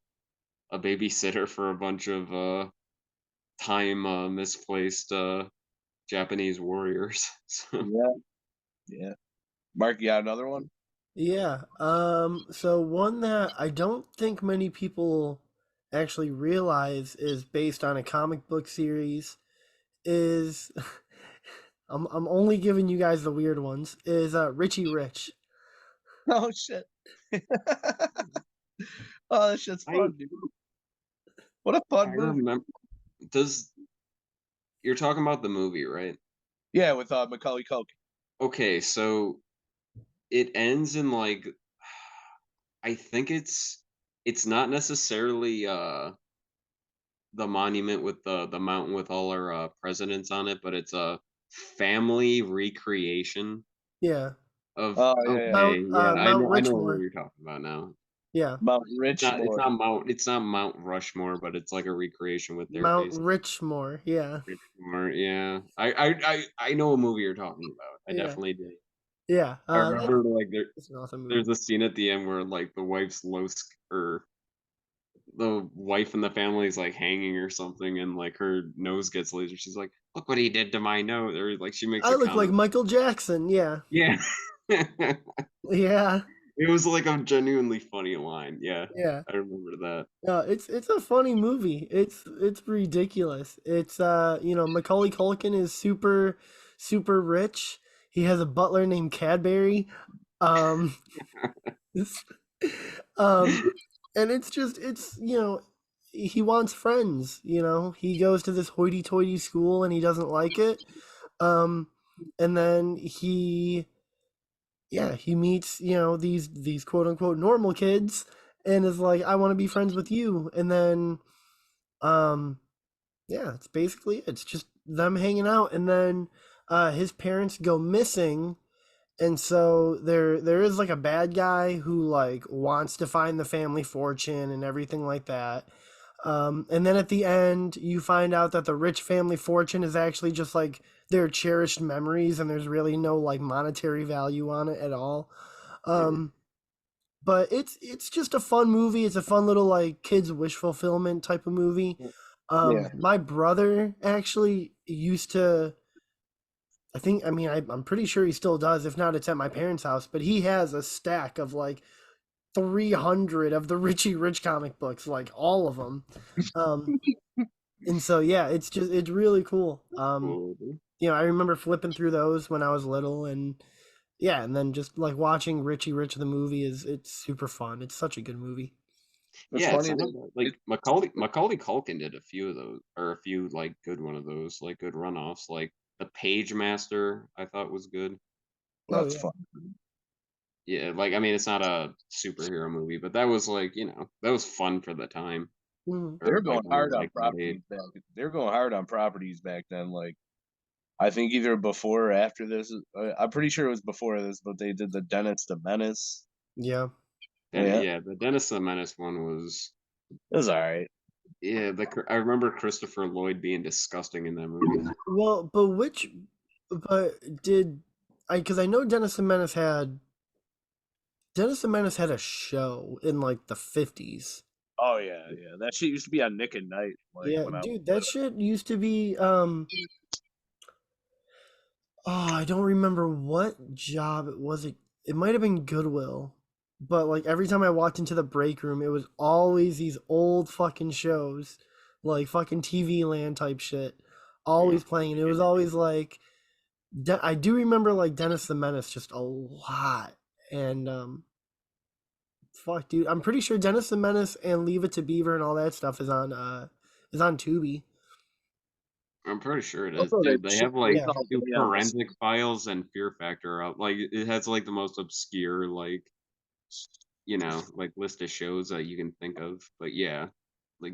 Speaker 4: a babysitter for a bunch of time misplaced Japanese warriors. So,
Speaker 1: Yeah, yeah. Mark, you got another one?
Speaker 3: Yeah. So one that I don't think many people actually realize is based on a comic book series is I'm only giving you guys the weird ones, is Richie Rich.
Speaker 1: Oh shit. Oh, that shit's
Speaker 4: I
Speaker 1: fun, dude. What a
Speaker 4: I
Speaker 1: fun movie.
Speaker 4: remember. Does You're talking about the movie, right?
Speaker 1: Yeah, with Macaulay Culkin.
Speaker 4: Okay, so it ends in like I think it's not necessarily the monument with the mountain with all our presidents on it, but it's a family recreation
Speaker 3: Yeah.
Speaker 4: of
Speaker 1: Oh yeah, yeah.
Speaker 4: okay, yeah,
Speaker 3: Mount
Speaker 4: I know what
Speaker 3: Richmore.
Speaker 4: you're talking about now.
Speaker 3: Yeah.
Speaker 1: Mount
Speaker 4: It's
Speaker 1: Richmore.
Speaker 4: not Mount Rushmore, but it's like a recreation with their
Speaker 3: Mount
Speaker 4: faces.
Speaker 3: Richmore. Yeah.
Speaker 4: Richmore, yeah. I know what movie you're talking about. I
Speaker 3: Yeah.
Speaker 4: definitely do.
Speaker 3: Yeah.
Speaker 4: I
Speaker 3: That's
Speaker 4: remember like
Speaker 3: it's an awesome movie.
Speaker 4: there's a scene at the end where like the wife's or the wife in the family is like hanging or something, and like her nose gets laser. She's like, "Look what he did to my nose," or like she makes
Speaker 3: I
Speaker 4: a
Speaker 3: look like
Speaker 4: comment.
Speaker 3: Michael Jackson. Yeah.
Speaker 4: Yeah, it
Speaker 3: Yeah.
Speaker 4: was like a genuinely funny line. Yeah,
Speaker 3: Yeah.
Speaker 4: I remember that.
Speaker 3: No, it's a funny movie. It's ridiculous. It's Macaulay Culkin is super rich. He has a butler named Cadbury. Um this- um and it's he wants friends, you know. He goes to this hoity-toity school and he doesn't like it. Um and then he meets, these quote unquote normal kids and is like, I want to be friends with you. And then um yeah, it's just them hanging out, and then his parents go missing, and so there is like a bad guy who like wants to find the family fortune and everything like that. And then at the end, you find out that the rich family fortune is actually just like their cherished memories, and there's really no like monetary value on it at all.
Speaker 4: Yeah,
Speaker 3: Um, but it's just a fun movie. It's a fun little like kids wish fulfillment type of movie.
Speaker 1: Yeah.
Speaker 3: My brother actually used to. I'm pretty sure he still does. If not, it's at my parents' house. But he has a stack of like 300 of the Richie Rich comic books, like all of them. Um, and so yeah, it's really cool.
Speaker 4: cool, dude.
Speaker 3: I remember flipping through those when I was little, and yeah, and then just like watching Richie Rich the movie it's super fun. It's such a good movie.
Speaker 1: It's
Speaker 4: Yeah, it's
Speaker 1: funny
Speaker 4: not
Speaker 1: that
Speaker 4: bad.
Speaker 1: it,
Speaker 4: Like Macaulay Culkin did a few of those, or a few like good one of those, like good runoffs. Like the Page Master, I thought was good.
Speaker 3: Oh
Speaker 1: that's
Speaker 3: yeah.
Speaker 1: fun.
Speaker 4: Yeah, like I mean, it's not a superhero movie, but that was like that was fun for the time.
Speaker 3: Mhm.
Speaker 1: They were
Speaker 4: or
Speaker 1: going
Speaker 4: like when I
Speaker 1: hard
Speaker 4: was
Speaker 1: on
Speaker 4: like that age.
Speaker 1: properties back. They were going hard on properties back then. Like I think either before or after this. I'm pretty sure it was before this, but they did the Dennis the Menace.
Speaker 3: Yeah.
Speaker 4: And
Speaker 1: Yeah,
Speaker 4: yeah, the Dennis the Menace one was
Speaker 1: it was all right.
Speaker 4: yeah. I remember Christopher Lloyd being disgusting in that movie.
Speaker 3: Well, but did I? Because I know Dennis the Menace had a show in like the 50s.
Speaker 1: Oh yeah, yeah. That shit used to be on Nick and Night. Like
Speaker 3: Yeah,
Speaker 1: when I was
Speaker 3: dude, that
Speaker 1: little.
Speaker 3: shit used to be oh, I don't remember what job it was. It might have been Goodwill. But like every time I walked into the break room, it was always these old fucking shows, like fucking TV Land type shit,
Speaker 4: Yeah.
Speaker 3: always playing. And it was always like I do remember like Dennis the Menace just a lot. And fuck, dude, I'm pretty sure Dennis the Menace and Leave It to Beaver and all that stuff is on Tubi.
Speaker 4: I'm pretty sure it is,
Speaker 1: Also, that
Speaker 4: dude. They
Speaker 1: shit
Speaker 4: have like
Speaker 1: was
Speaker 3: Yeah.
Speaker 1: all
Speaker 4: two
Speaker 1: the way on this.
Speaker 4: forensic files and Fear Factor out. Like it has like the most obscure like list of shows that you can think of. But yeah, like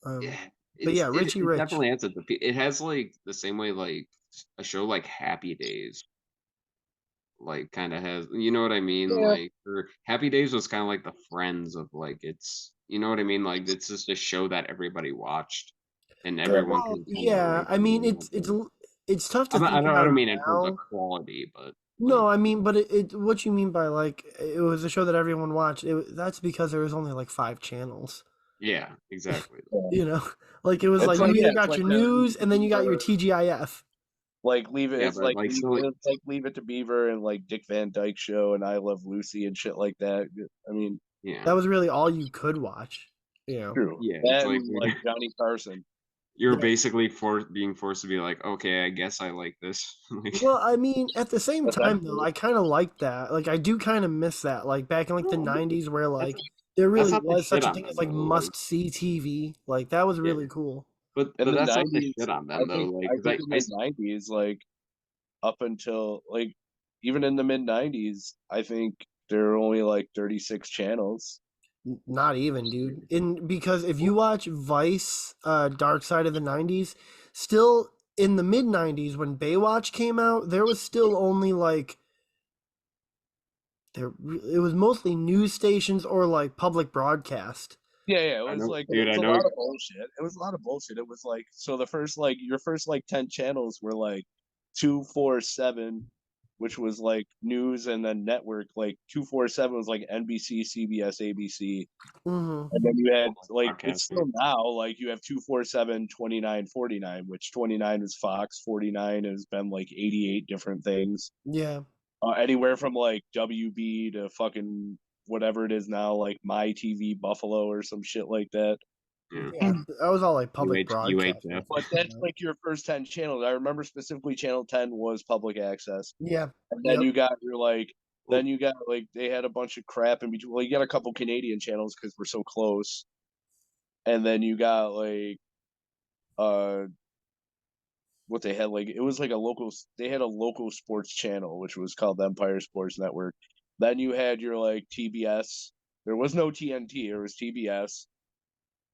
Speaker 3: Um,
Speaker 4: yeah,
Speaker 3: but yeah, Richie
Speaker 4: it
Speaker 3: Rich.
Speaker 4: definitely has it has like the same way like a show like Happy Days like kind of has, you know what I mean?
Speaker 1: Yeah,
Speaker 4: Like or Happy Days was kind of like the Friends of like it's, you know what I mean? Like it's just a show that everybody watched and
Speaker 1: yeah.
Speaker 4: everyone
Speaker 3: Well,
Speaker 4: can kind of
Speaker 3: yeah,
Speaker 4: relate
Speaker 3: I
Speaker 4: to
Speaker 3: mean
Speaker 4: and everything.
Speaker 3: it's tough to think
Speaker 4: I
Speaker 3: about
Speaker 4: don't mean in terms of
Speaker 3: now.
Speaker 4: quality, but like
Speaker 3: No, I mean, but what you mean by like it was a show that everyone watched? That's because there was only like 5 channels.
Speaker 4: yeah, exactly.
Speaker 1: Yeah.
Speaker 3: You know, like it was
Speaker 1: It's
Speaker 3: like you
Speaker 1: like yeah,
Speaker 3: either
Speaker 1: it's
Speaker 3: got
Speaker 1: like
Speaker 3: your
Speaker 1: that.
Speaker 3: news and then you got your TGIF.
Speaker 1: Like leave it.
Speaker 4: Yeah, but like so like,
Speaker 1: It's like Leave It to Beaver and like Dick Van Dyke Show and I Love Lucy and shit like that. I mean,
Speaker 4: yeah.
Speaker 3: That was really all you could watch. You know.
Speaker 1: true.
Speaker 4: Yeah, it's like
Speaker 1: And like Johnny Carson.
Speaker 4: you're
Speaker 3: Yeah.
Speaker 4: basically being forced to be like, okay, I guess I like this. Like
Speaker 3: Well, I mean, at the same time though,
Speaker 1: Essentially.
Speaker 3: I kind of like that. Like I do kind of miss that. Like back in like the
Speaker 4: no,
Speaker 3: 90s where
Speaker 4: that's
Speaker 3: like there
Speaker 4: that's
Speaker 3: really
Speaker 4: not the
Speaker 3: was
Speaker 4: shit
Speaker 3: such a
Speaker 4: on
Speaker 3: thing as
Speaker 4: them
Speaker 3: like
Speaker 4: though. Like
Speaker 3: must see TV. Like that was
Speaker 4: yeah,
Speaker 3: really cool.
Speaker 1: In
Speaker 4: but
Speaker 1: the
Speaker 4: that's not the
Speaker 1: '90s,
Speaker 4: shit on them though. Like
Speaker 1: I
Speaker 4: 'cause
Speaker 1: think in the '90s, like up until like even in the mid '90s, I think there were only like 36 channels.
Speaker 3: Not even, dude. In because if you watch Vice, Dark Side of the '90s, still in the mid '90s when Baywatch came out, there was still only like it was mostly news stations or like public broadcast.
Speaker 1: Yeah, yeah,
Speaker 4: I know,
Speaker 1: it
Speaker 4: dude.
Speaker 1: was
Speaker 4: I
Speaker 1: a
Speaker 4: know.
Speaker 1: lot of bullshit. It was a lot of bullshit. It was like so the first like your first like 10 channels were like 247, which was like news and then network. Like 247 was like NBC, CBS, ABC.
Speaker 3: Hmm.
Speaker 1: And then you had like it's
Speaker 4: Broadcasting.
Speaker 1: still now like you have 247, 29, 49, which 29 is Fox, 49 has been like 88 different things.
Speaker 3: Yeah.
Speaker 1: Anywhere from like WB to fucking whatever it is now, like My TV Buffalo or some shit like that.
Speaker 4: Yeah.
Speaker 3: Yeah, that was all like public broadcast.
Speaker 4: UHF.
Speaker 1: But that's like your first 10 channels. I remember specifically channel 10 was public access.
Speaker 3: Yeah.
Speaker 1: And then
Speaker 3: Yep.
Speaker 1: you got your like, then you got like, they had a bunch of crap in between. Well, you got a couple Canadian channels because we're so close. And then you got like, uh, what they had like, it was like they had a local sports channel, which was called the Empire Sports Network. Then you had your like TBS. There was no TNT, it was TBS.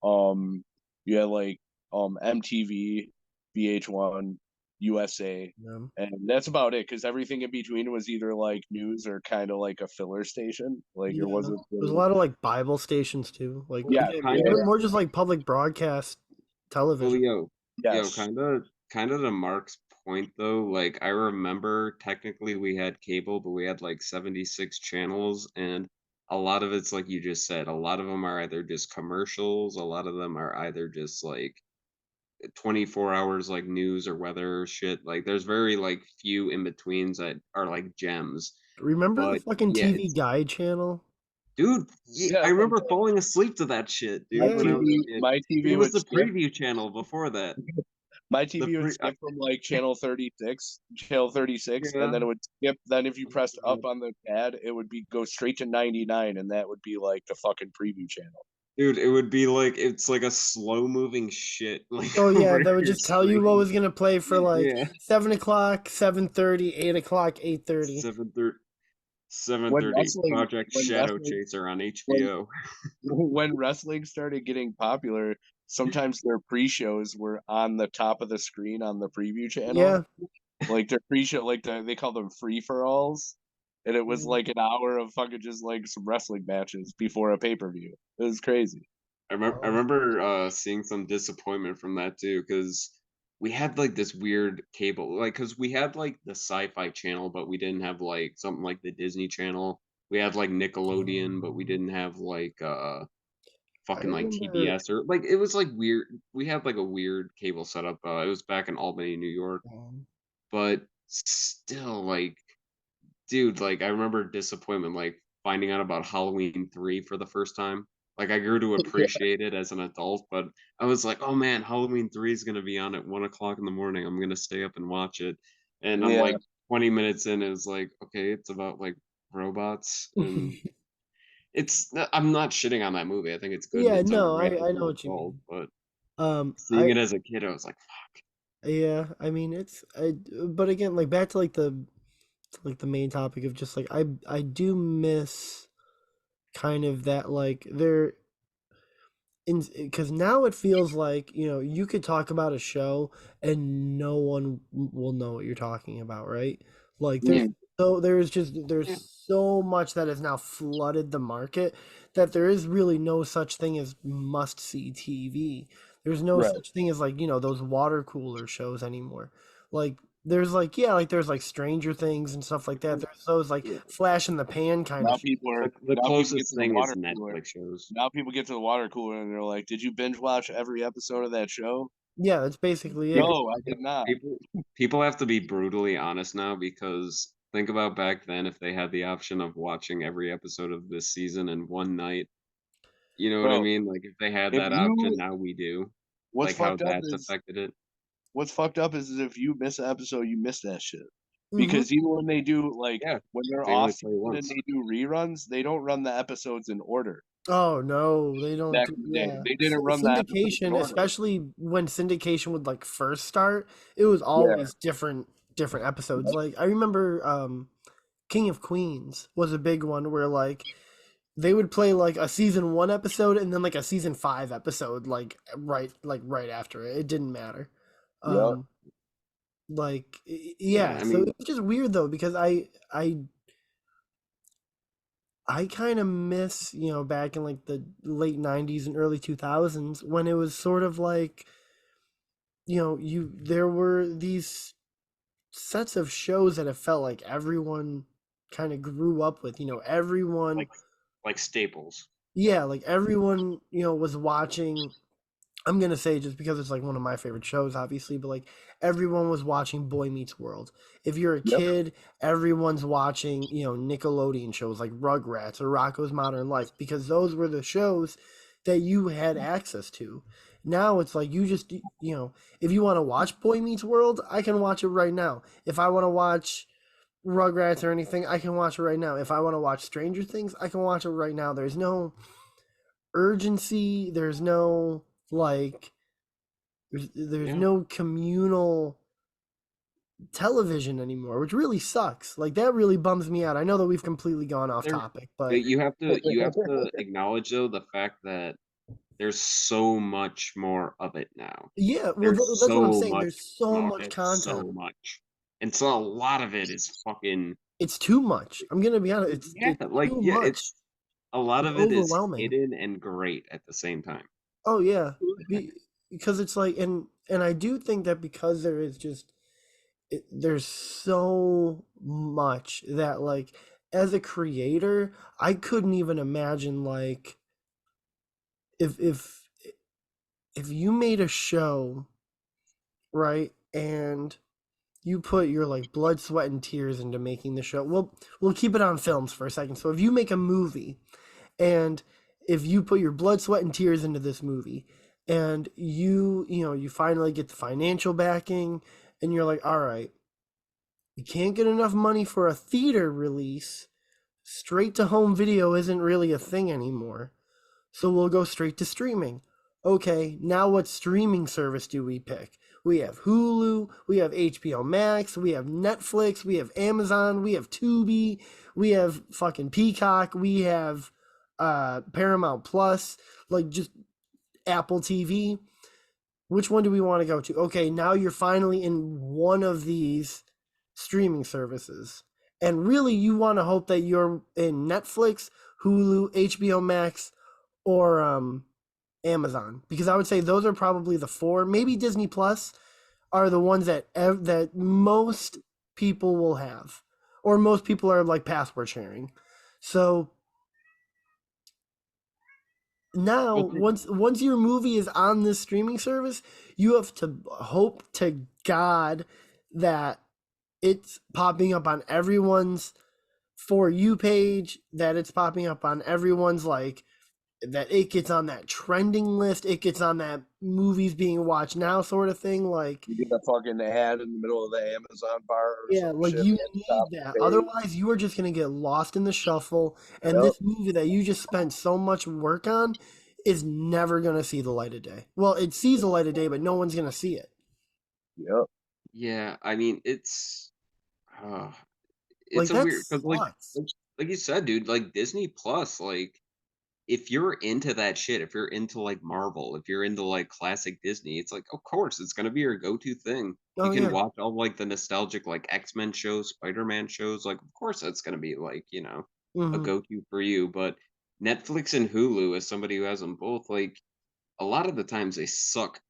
Speaker 1: Um, you had like MTV, VH1, USA,
Speaker 3: Yeah.
Speaker 1: and that's about it. Because everything in between was either like news or kind of like a filler station. Like
Speaker 3: Yeah.
Speaker 1: it wasn't.
Speaker 3: There's a
Speaker 1: Really...
Speaker 3: lot of like Bible stations too. Like
Speaker 1: Yeah,
Speaker 3: again,
Speaker 4: Kind
Speaker 1: yeah,
Speaker 4: of.
Speaker 3: more just like public broadcast
Speaker 4: Well,
Speaker 3: television.
Speaker 4: yo,
Speaker 1: yes,
Speaker 4: kind of to Mark's point though. Like I remember technically we had cable, but we had like 76 channels, and a lot of it's like you just said. A lot of them are either just commercials. A lot of them are either just like 24 hours like news or weather shit. Like there's very like few in betweens that are like gems.
Speaker 3: Remember the
Speaker 4: But
Speaker 3: fucking
Speaker 4: yeah,
Speaker 3: TV
Speaker 4: it's
Speaker 3: Guide channel?
Speaker 4: dude.
Speaker 1: yeah.
Speaker 4: I remember falling asleep to that shit,
Speaker 1: My
Speaker 4: dude, when I
Speaker 3: Yeah.
Speaker 4: was
Speaker 1: TV,
Speaker 4: a kid.
Speaker 1: my
Speaker 4: It
Speaker 1: TV
Speaker 4: was
Speaker 1: would
Speaker 4: the
Speaker 1: skip.
Speaker 4: preview channel before that.
Speaker 1: My
Speaker 4: The
Speaker 1: TV would
Speaker 4: pre
Speaker 1: skip from like channel 36, channel 36, and
Speaker 4: yeah,
Speaker 1: then it would skip. Then if you pressed up on the pad, it would be go straight to 99, and that would be like the fucking preview channel.
Speaker 4: dude, it would be like it's like a slow moving shit like
Speaker 3: Oh yeah,
Speaker 4: over
Speaker 3: that would
Speaker 4: your
Speaker 3: just tell you what
Speaker 4: screen.
Speaker 3: was gonna play for like
Speaker 4: Yeah,
Speaker 3: 7 o'clock, 7:30, 8 o'clock, 8:30.
Speaker 4: 7:30. 7:30 Project
Speaker 1: when
Speaker 4: Shadow
Speaker 1: wrestling
Speaker 4: Chaser on
Speaker 1: when
Speaker 4: HBO.
Speaker 1: when wrestling started getting popular, sometimes their pre-shows were on the top of the screen on the preview channel.
Speaker 3: Yeah.
Speaker 1: Like their pre-show, they call them free-for-alls, and it was
Speaker 3: Mhm.
Speaker 1: like an hour of fucking just like some wrestling matches before a pay-per-view. It was crazy.
Speaker 4: I remember seeing some disappointment from that too, because we had like this weird cable, like because we had like the Sci-Fi Channel, but we didn't have like something like the Disney Channel. We had like Nickelodeon, but we didn't have like
Speaker 3: I
Speaker 4: fucking like
Speaker 3: remember.
Speaker 4: TBS or like it was like weird. We had like a weird cable setup. It was back in Albany, New York, but still like dude, like I remember disappointment, like finding out about Halloween 3 for the first time. Like I grew to
Speaker 1: Yeah,
Speaker 4: appreciate it as an adult, but I was like, oh man, Halloween 3 is gonna be on at 1 o'clock in the morning. I'm gonna stay up and watch it. And I'm
Speaker 1: yeah.
Speaker 4: like 20 minutes in, it was like, okay, it's about like robots and I'm not shitting on that movie. I think it's good.
Speaker 3: Yeah,
Speaker 4: It's
Speaker 3: no,
Speaker 4: underrated
Speaker 3: I
Speaker 4: as
Speaker 3: know
Speaker 4: an
Speaker 3: what you
Speaker 4: adult,
Speaker 3: mean.
Speaker 4: but seeing
Speaker 3: I
Speaker 4: it as a kid, I was like,
Speaker 3: yeah, I mean but again, like back to like the main topic of just like I do miss kind of that like there in because now it feels like you could talk about a show and no one will know what you're talking about, right? Like
Speaker 1: Mm,
Speaker 3: there's
Speaker 4: yeah,
Speaker 3: so much that has now flooded the market that there is really no such thing as must see TV. There's no
Speaker 1: right.
Speaker 3: such thing as like those water cooler shows anymore. Like there's like yeah, like there's like Stranger Things and stuff like that. There's those like
Speaker 4: yeah.
Speaker 3: flash in the pan kind of shows.
Speaker 4: The
Speaker 1: Now people get
Speaker 4: closest
Speaker 1: to the
Speaker 4: thing is
Speaker 1: water cooler.
Speaker 4: Netflix shows.
Speaker 1: Now people get to the water cooler and they're like, "Did you binge watch every episode of that show?"
Speaker 3: Yeah, that's basically it.
Speaker 4: People
Speaker 1: No, I did not.
Speaker 4: people have to be brutally honest now because think about back then if they had the option of watching every episode of this season in one night. You know what I
Speaker 1: Bro,
Speaker 4: mean? Like if they had
Speaker 1: if
Speaker 4: that option,
Speaker 1: you
Speaker 4: now we do.
Speaker 1: what's
Speaker 4: Like how
Speaker 1: fucked up
Speaker 4: that's
Speaker 1: is
Speaker 4: affected it.
Speaker 1: what's fucked up is if you miss an episode, you miss that shit.
Speaker 3: Mhm.
Speaker 1: Because even when they do like
Speaker 4: Yeah,
Speaker 1: when they're
Speaker 4: they only
Speaker 1: off
Speaker 4: play
Speaker 1: season and
Speaker 4: once.
Speaker 1: they do reruns, they don't run the episodes in order.
Speaker 3: Oh no, they don't
Speaker 1: Back
Speaker 3: do
Speaker 1: in the day,
Speaker 3: yeah.
Speaker 1: they didn't run the episodes in
Speaker 3: Syndication,
Speaker 1: order.
Speaker 3: especially when syndication would like first start, it was
Speaker 1: Yeah,
Speaker 3: always different episodes. Like I remember King of Queens was a big one where like they would play like a season 1 episode and then like a season 5 episode like right after it. It didn't matter.
Speaker 1: yeah.
Speaker 3: Um
Speaker 4: Yeah,
Speaker 3: yeah,
Speaker 4: I
Speaker 3: so
Speaker 4: mean,
Speaker 3: it's just weird though because I kind of miss, back in like the late 90s and early 2000s when it was sort of like, there were these sets of shows that it felt like everyone kind of grew up with, everyone,
Speaker 4: like staples.
Speaker 3: yeah, like everyone, was watching. I'm gonna say just because it's like one of my favorite shows, obviously, but like everyone was watching Boy Meets World. If you're a
Speaker 1: Yep.
Speaker 3: kid, everyone's watching, Nickelodeon shows like Rugrats or Rocko's Modern Life because those were the shows that you had access to. Now it's like you just, if you want to watch Boy Meets World, I can watch it right now. If I want to watch Rugrats or anything, I can watch it right now. If I want to watch Stranger Things, I can watch it right now. There's no urgency. There's no like there's
Speaker 4: Yeah.
Speaker 3: no communal television anymore, which really sucks. Like that really bums me out. I know that we've completely gone off
Speaker 4: There
Speaker 3: topic, but
Speaker 4: you have to acknowledge though the fact that there's so much more of it now.
Speaker 3: yeah, well
Speaker 4: There's
Speaker 3: that's what I'm
Speaker 4: so
Speaker 3: saying.
Speaker 4: much
Speaker 3: There's so
Speaker 4: more.
Speaker 3: much
Speaker 4: It's
Speaker 3: content.
Speaker 4: so much. And so a lot of it is fucking
Speaker 3: It's too much. I'm gonna be honest.
Speaker 4: yeah,
Speaker 3: It's
Speaker 4: like
Speaker 3: too
Speaker 4: yeah,
Speaker 3: much.
Speaker 4: it's a lot
Speaker 3: It's
Speaker 4: of it is
Speaker 3: overwhelming.
Speaker 4: hidden and great at the same time.
Speaker 3: Oh yeah, because it's like, and I do think that because there is just there's so much that like as a creator, I couldn't even imagine like if if if you made a show, right, and you put your like blood, sweat, and tears into making the show. Well, we'll keep it on films for a second. So if you make a movie and if you put your blood, sweat, and tears into this movie and you finally get the financial backing and you're like, all right, you can't get enough money for a theater release. Straight to home video isn't really a thing anymore. So we'll go straight to streaming. Okay, now what streaming service do we pick? we have Hulu, we have HBO Max, we have Netflix, we have Amazon, we have Tubi, we have fucking Peacock, we have Paramount Plus, like just Apple TV. Which one do we want to go to? Okay, now you're finally in one of these streaming services. And really, you want to hope that you're in Netflix, Hulu, HBO Max, or Amazon, because I would say those are probably the four. Maybe Disney Plus are the ones that that most people will have, or most people are like password sharing. So now, once your movie is on this streaming service, you have to hope to God that it's popping up on everyone's For You page, that it's popping up on everyone's like that it gets on that trending list, it gets on that movies being watched now sort of thing. Like
Speaker 1: You get a fucking ad in the middle of the Amazon bar or
Speaker 3: yeah,
Speaker 1: some
Speaker 3: like
Speaker 1: shit.
Speaker 3: you
Speaker 1: at the
Speaker 3: need
Speaker 1: top of the
Speaker 3: that.
Speaker 1: page.
Speaker 3: Otherwise, you are just gonna get lost in the shuffle, and
Speaker 1: Yep.
Speaker 3: this movie that you just spent so much work on is never gonna see the light of day. Well, it sees the light of day, but no one's gonna see it.
Speaker 1: Yep.
Speaker 4: Yeah, I mean uh,
Speaker 3: Like
Speaker 4: it's a
Speaker 3: that
Speaker 4: weird because
Speaker 3: sucks.
Speaker 4: like you said, dude, like Disney Plus, like if you're into that shit, if you're into like Marvel, if you're into like classic Disney, it's like of course it's gonna be your go-to thing. You
Speaker 3: Oh
Speaker 4: can
Speaker 3: yeah.
Speaker 4: watch all like the nostalgic like X-Men shows, Spider-Man shows, like of course that's gonna be like, a
Speaker 3: Hmm.
Speaker 4: go-to for you. But Netflix and Hulu, as somebody who has them both, like a lot of the times they suck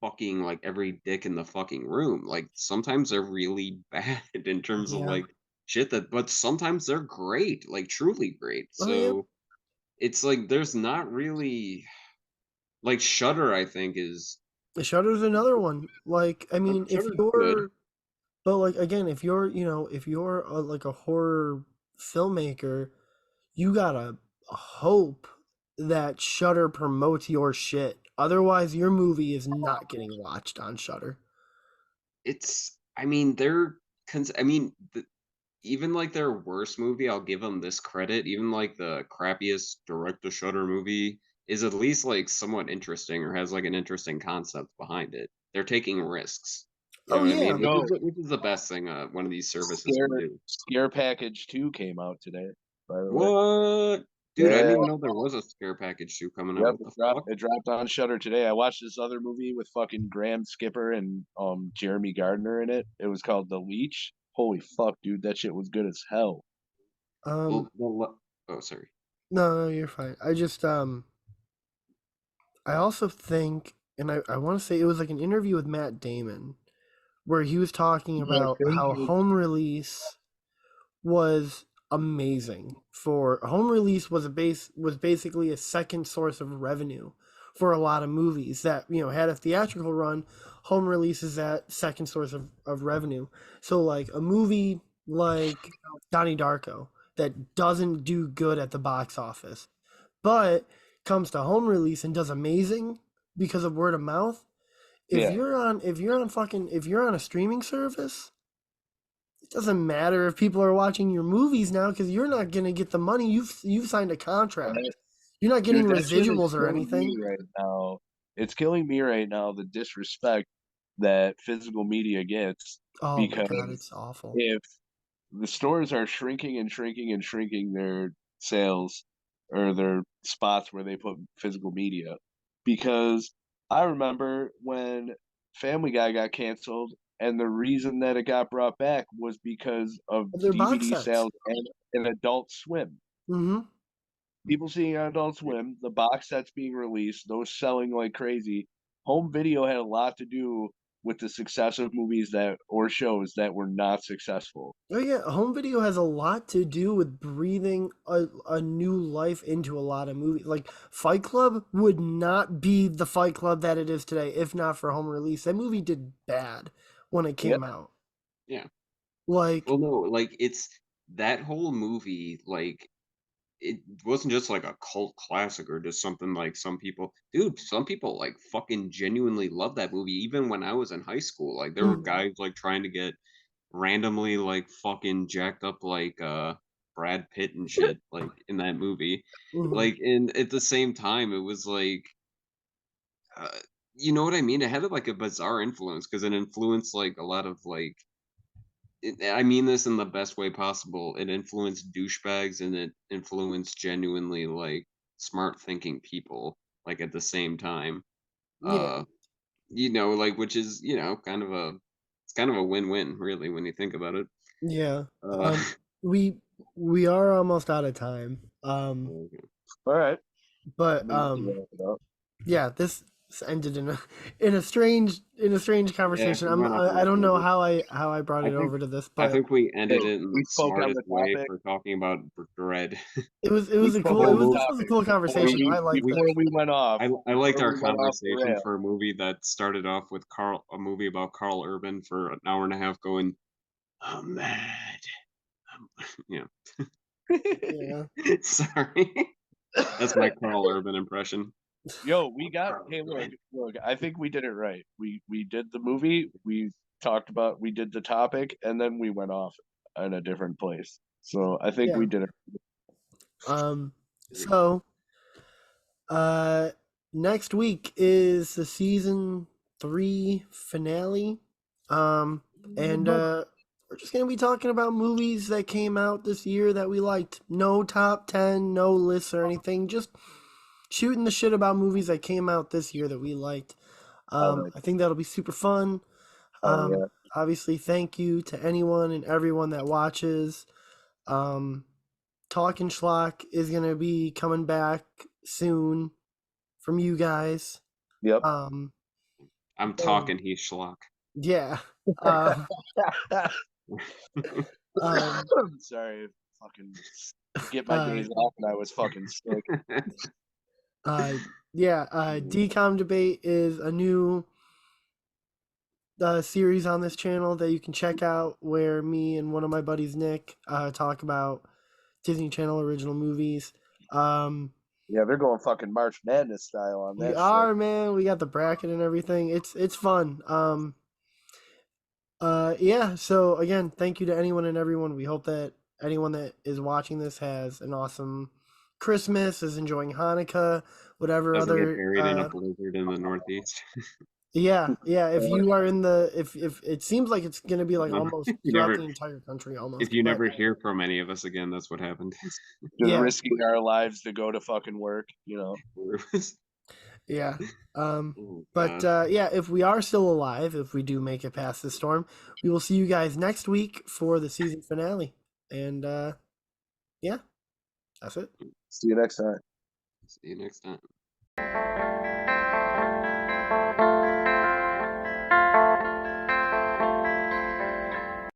Speaker 4: fucking like every dick in the fucking room. Like sometimes they're really bad in terms of
Speaker 3: Yeah.
Speaker 4: like shit that, but sometimes they're great, like truly great.
Speaker 3: Oh yeah.
Speaker 4: So it's like there's not really like Shutter, I think is
Speaker 3: The Shutter's another one. Like I mean, if
Speaker 4: Shutter's good.
Speaker 3: you're, but like again, if you're, if you're like a horror filmmaker, you gotta hope that Shutter promotes your shit. Otherwise, your movie is not getting watched on Shutter.
Speaker 4: It's I mean they're I mean even like their worst movie, I'll give them this credit. Even like the crappiest direct to Shutter movie is at least like somewhat interesting or has like an interesting concept behind it. They're taking risks. You know
Speaker 3: Oh
Speaker 4: what I
Speaker 3: yeah.
Speaker 4: mean? Which
Speaker 1: Yo,
Speaker 4: is which is the best thing one of these services
Speaker 1: Scare
Speaker 4: can do.
Speaker 1: Scare Package 2 came out today, by the way.
Speaker 4: What? Dude, I didn't
Speaker 1: Yeah.
Speaker 4: even know there was a Scare Package 2 coming out.
Speaker 1: Yep,
Speaker 4: What the fuck?
Speaker 1: it dropped on Shutter today. I watched this other movie with fucking Graham Skipper and Jeremy Gardner in it. It was called The Leech. Holy fuck, dude, that shit was good as hell.
Speaker 3: Um.
Speaker 4: Oh, sorry.
Speaker 3: No, you're fine. I just I also think, and I want to say it was like an interview with Matt Damon, where he was talking
Speaker 1: Yeah,
Speaker 3: about
Speaker 1: thank
Speaker 3: how
Speaker 1: you.
Speaker 3: home release was amazing. For home release was was basically a second source of revenue for a lot of movies that had a theatrical run. Home release is that second source of revenue. So like a movie like Donnie Darko that doesn't do good at the box office, but comes to home release and does amazing because of word of mouth. If
Speaker 1: Yeah,
Speaker 3: you're on if you're on a streaming service, it doesn't matter if people are watching your movies now because you're not gonna get the money. You've signed a contract. You're not getting
Speaker 1: dude, that shit is
Speaker 3: residuals or
Speaker 1: killing me
Speaker 3: anything.
Speaker 1: right now. It's killing me right now, the disrespect that physical media gets,
Speaker 3: Oh my god,
Speaker 1: because
Speaker 3: it's awful.
Speaker 1: if the stores are shrinking and shrinking and shrinking their sales or their spots where they put physical media. Because I remember when Family Guy got canceled, and the reason that it got brought back was because of
Speaker 3: Their box
Speaker 1: DVD
Speaker 3: sets.
Speaker 1: sales and Adult Swim.
Speaker 3: Mm-hmm.
Speaker 1: People seeing on Adult Swim, the box sets being released, those selling like crazy. Home video had a lot to do with the success of movies that or shows that were not successful.
Speaker 3: Oh yeah, home video has a lot to do with breathing a new life into a lot of movies. Like Fight Club would not be the Fight Club that it is today if not for home release. That movie did bad when it
Speaker 1: Yeah,
Speaker 3: came out.
Speaker 4: Yeah.
Speaker 3: Like
Speaker 4: Well, no, like it's that whole movie, like it wasn't just like a cult classic or just something like some people like fucking genuinely love that movie. Even when I was in high school, like there were
Speaker 3: mhm,
Speaker 4: guys like trying to get randomly like fucking jacked up like Brad Pitt and shit like in that movie.
Speaker 3: mhm.
Speaker 4: Like and at the same time it was like uh, you know what I mean? It had like a bizarre influence because it influenced like a lot of like. I mean this in the best way possible. It influenced douchebags and it influenced genuinely like smart thinking people like at the same time.
Speaker 3: Yeah,
Speaker 4: Uh, like which is kind of a win-win really when you think about it.
Speaker 3: yeah.
Speaker 4: Uh,
Speaker 3: We we are almost out of time.
Speaker 1: All right.
Speaker 3: But
Speaker 1: We can wrap it up.
Speaker 3: yeah, this ended in a strange
Speaker 4: yeah,
Speaker 3: conversation.
Speaker 4: we went off on
Speaker 3: I
Speaker 4: a
Speaker 3: don't know
Speaker 4: tangent.
Speaker 3: how I brought
Speaker 4: I
Speaker 3: it
Speaker 4: think
Speaker 3: over to this,
Speaker 4: I
Speaker 3: but
Speaker 4: think we ended
Speaker 1: Hey,
Speaker 4: it in
Speaker 1: we
Speaker 4: the
Speaker 1: spoke on
Speaker 4: smartest
Speaker 1: the
Speaker 4: way
Speaker 1: topic.
Speaker 4: for talking about Dredd.
Speaker 3: it
Speaker 1: We
Speaker 3: was a
Speaker 1: spoke
Speaker 3: cool
Speaker 1: on the
Speaker 3: this was a
Speaker 1: topic
Speaker 3: cool conversation. I liked
Speaker 4: we
Speaker 3: it.
Speaker 1: before we went off.
Speaker 4: I liked
Speaker 1: Before
Speaker 4: our
Speaker 1: we went off the
Speaker 4: conversation
Speaker 1: rail.
Speaker 4: for a movie that started off with a movie about Carl Urban for an hour and a half going, I'm mad. Yeah.
Speaker 3: Yeah.
Speaker 4: Sorry. That's my Carl Urban impression.
Speaker 1: Yo, we got. Hey, look. I think we did it right. We did the movie. We talked about. We did the topic, and then we went off in a different place. So I think
Speaker 3: Yeah.
Speaker 1: we did it.
Speaker 3: So next week is the season 3 finale. And we're just gonna be talking about movies that came out this year that we liked. No top 10, no lists or anything. Just shooting the shit about movies that came out this year that we liked. I think that'll be super fun.
Speaker 1: Yeah.
Speaker 3: Obviously, thank you to anyone and everyone that watches. Talking Schlock is gonna be coming back soon from you guys.
Speaker 1: Yep.
Speaker 3: Um,
Speaker 4: I'm talking, he's schlock.
Speaker 3: yeah.
Speaker 1: Sorry, fucking get my days off, and I was fucking sick.
Speaker 3: Decom Debate is a new series on this channel that you can check out where me and one of my buddies, Nick, talk about Disney Channel original movies.
Speaker 1: Yeah, they're going fucking March Madness style on that
Speaker 3: We
Speaker 1: shit.
Speaker 3: are, man. We got the bracket and everything. It's fun. Yeah. So again, thank you to anyone and everyone. We hope that anyone that is watching this has an awesome Christmas, is enjoying Hanukkah, whatever
Speaker 4: Doesn't get
Speaker 3: other.
Speaker 4: buried in a blizzard in the Northeast.
Speaker 3: Yeah. If you are in the, if it seems like it's gonna be like almost
Speaker 4: You
Speaker 3: throughout
Speaker 4: never,
Speaker 3: the entire country, almost.
Speaker 4: if you
Speaker 3: but,
Speaker 4: never hear from any of us again, that's what happened.
Speaker 1: Just
Speaker 3: Yeah.
Speaker 1: risking our lives to go to fucking work,
Speaker 3: Yeah.
Speaker 4: Oh,
Speaker 3: But
Speaker 4: God.
Speaker 3: yeah, if we are still alive, if we do make it past the storm, we will see you guys next week for the season finale. And yeah, that's it.
Speaker 1: See you next time.
Speaker 4: See you next time.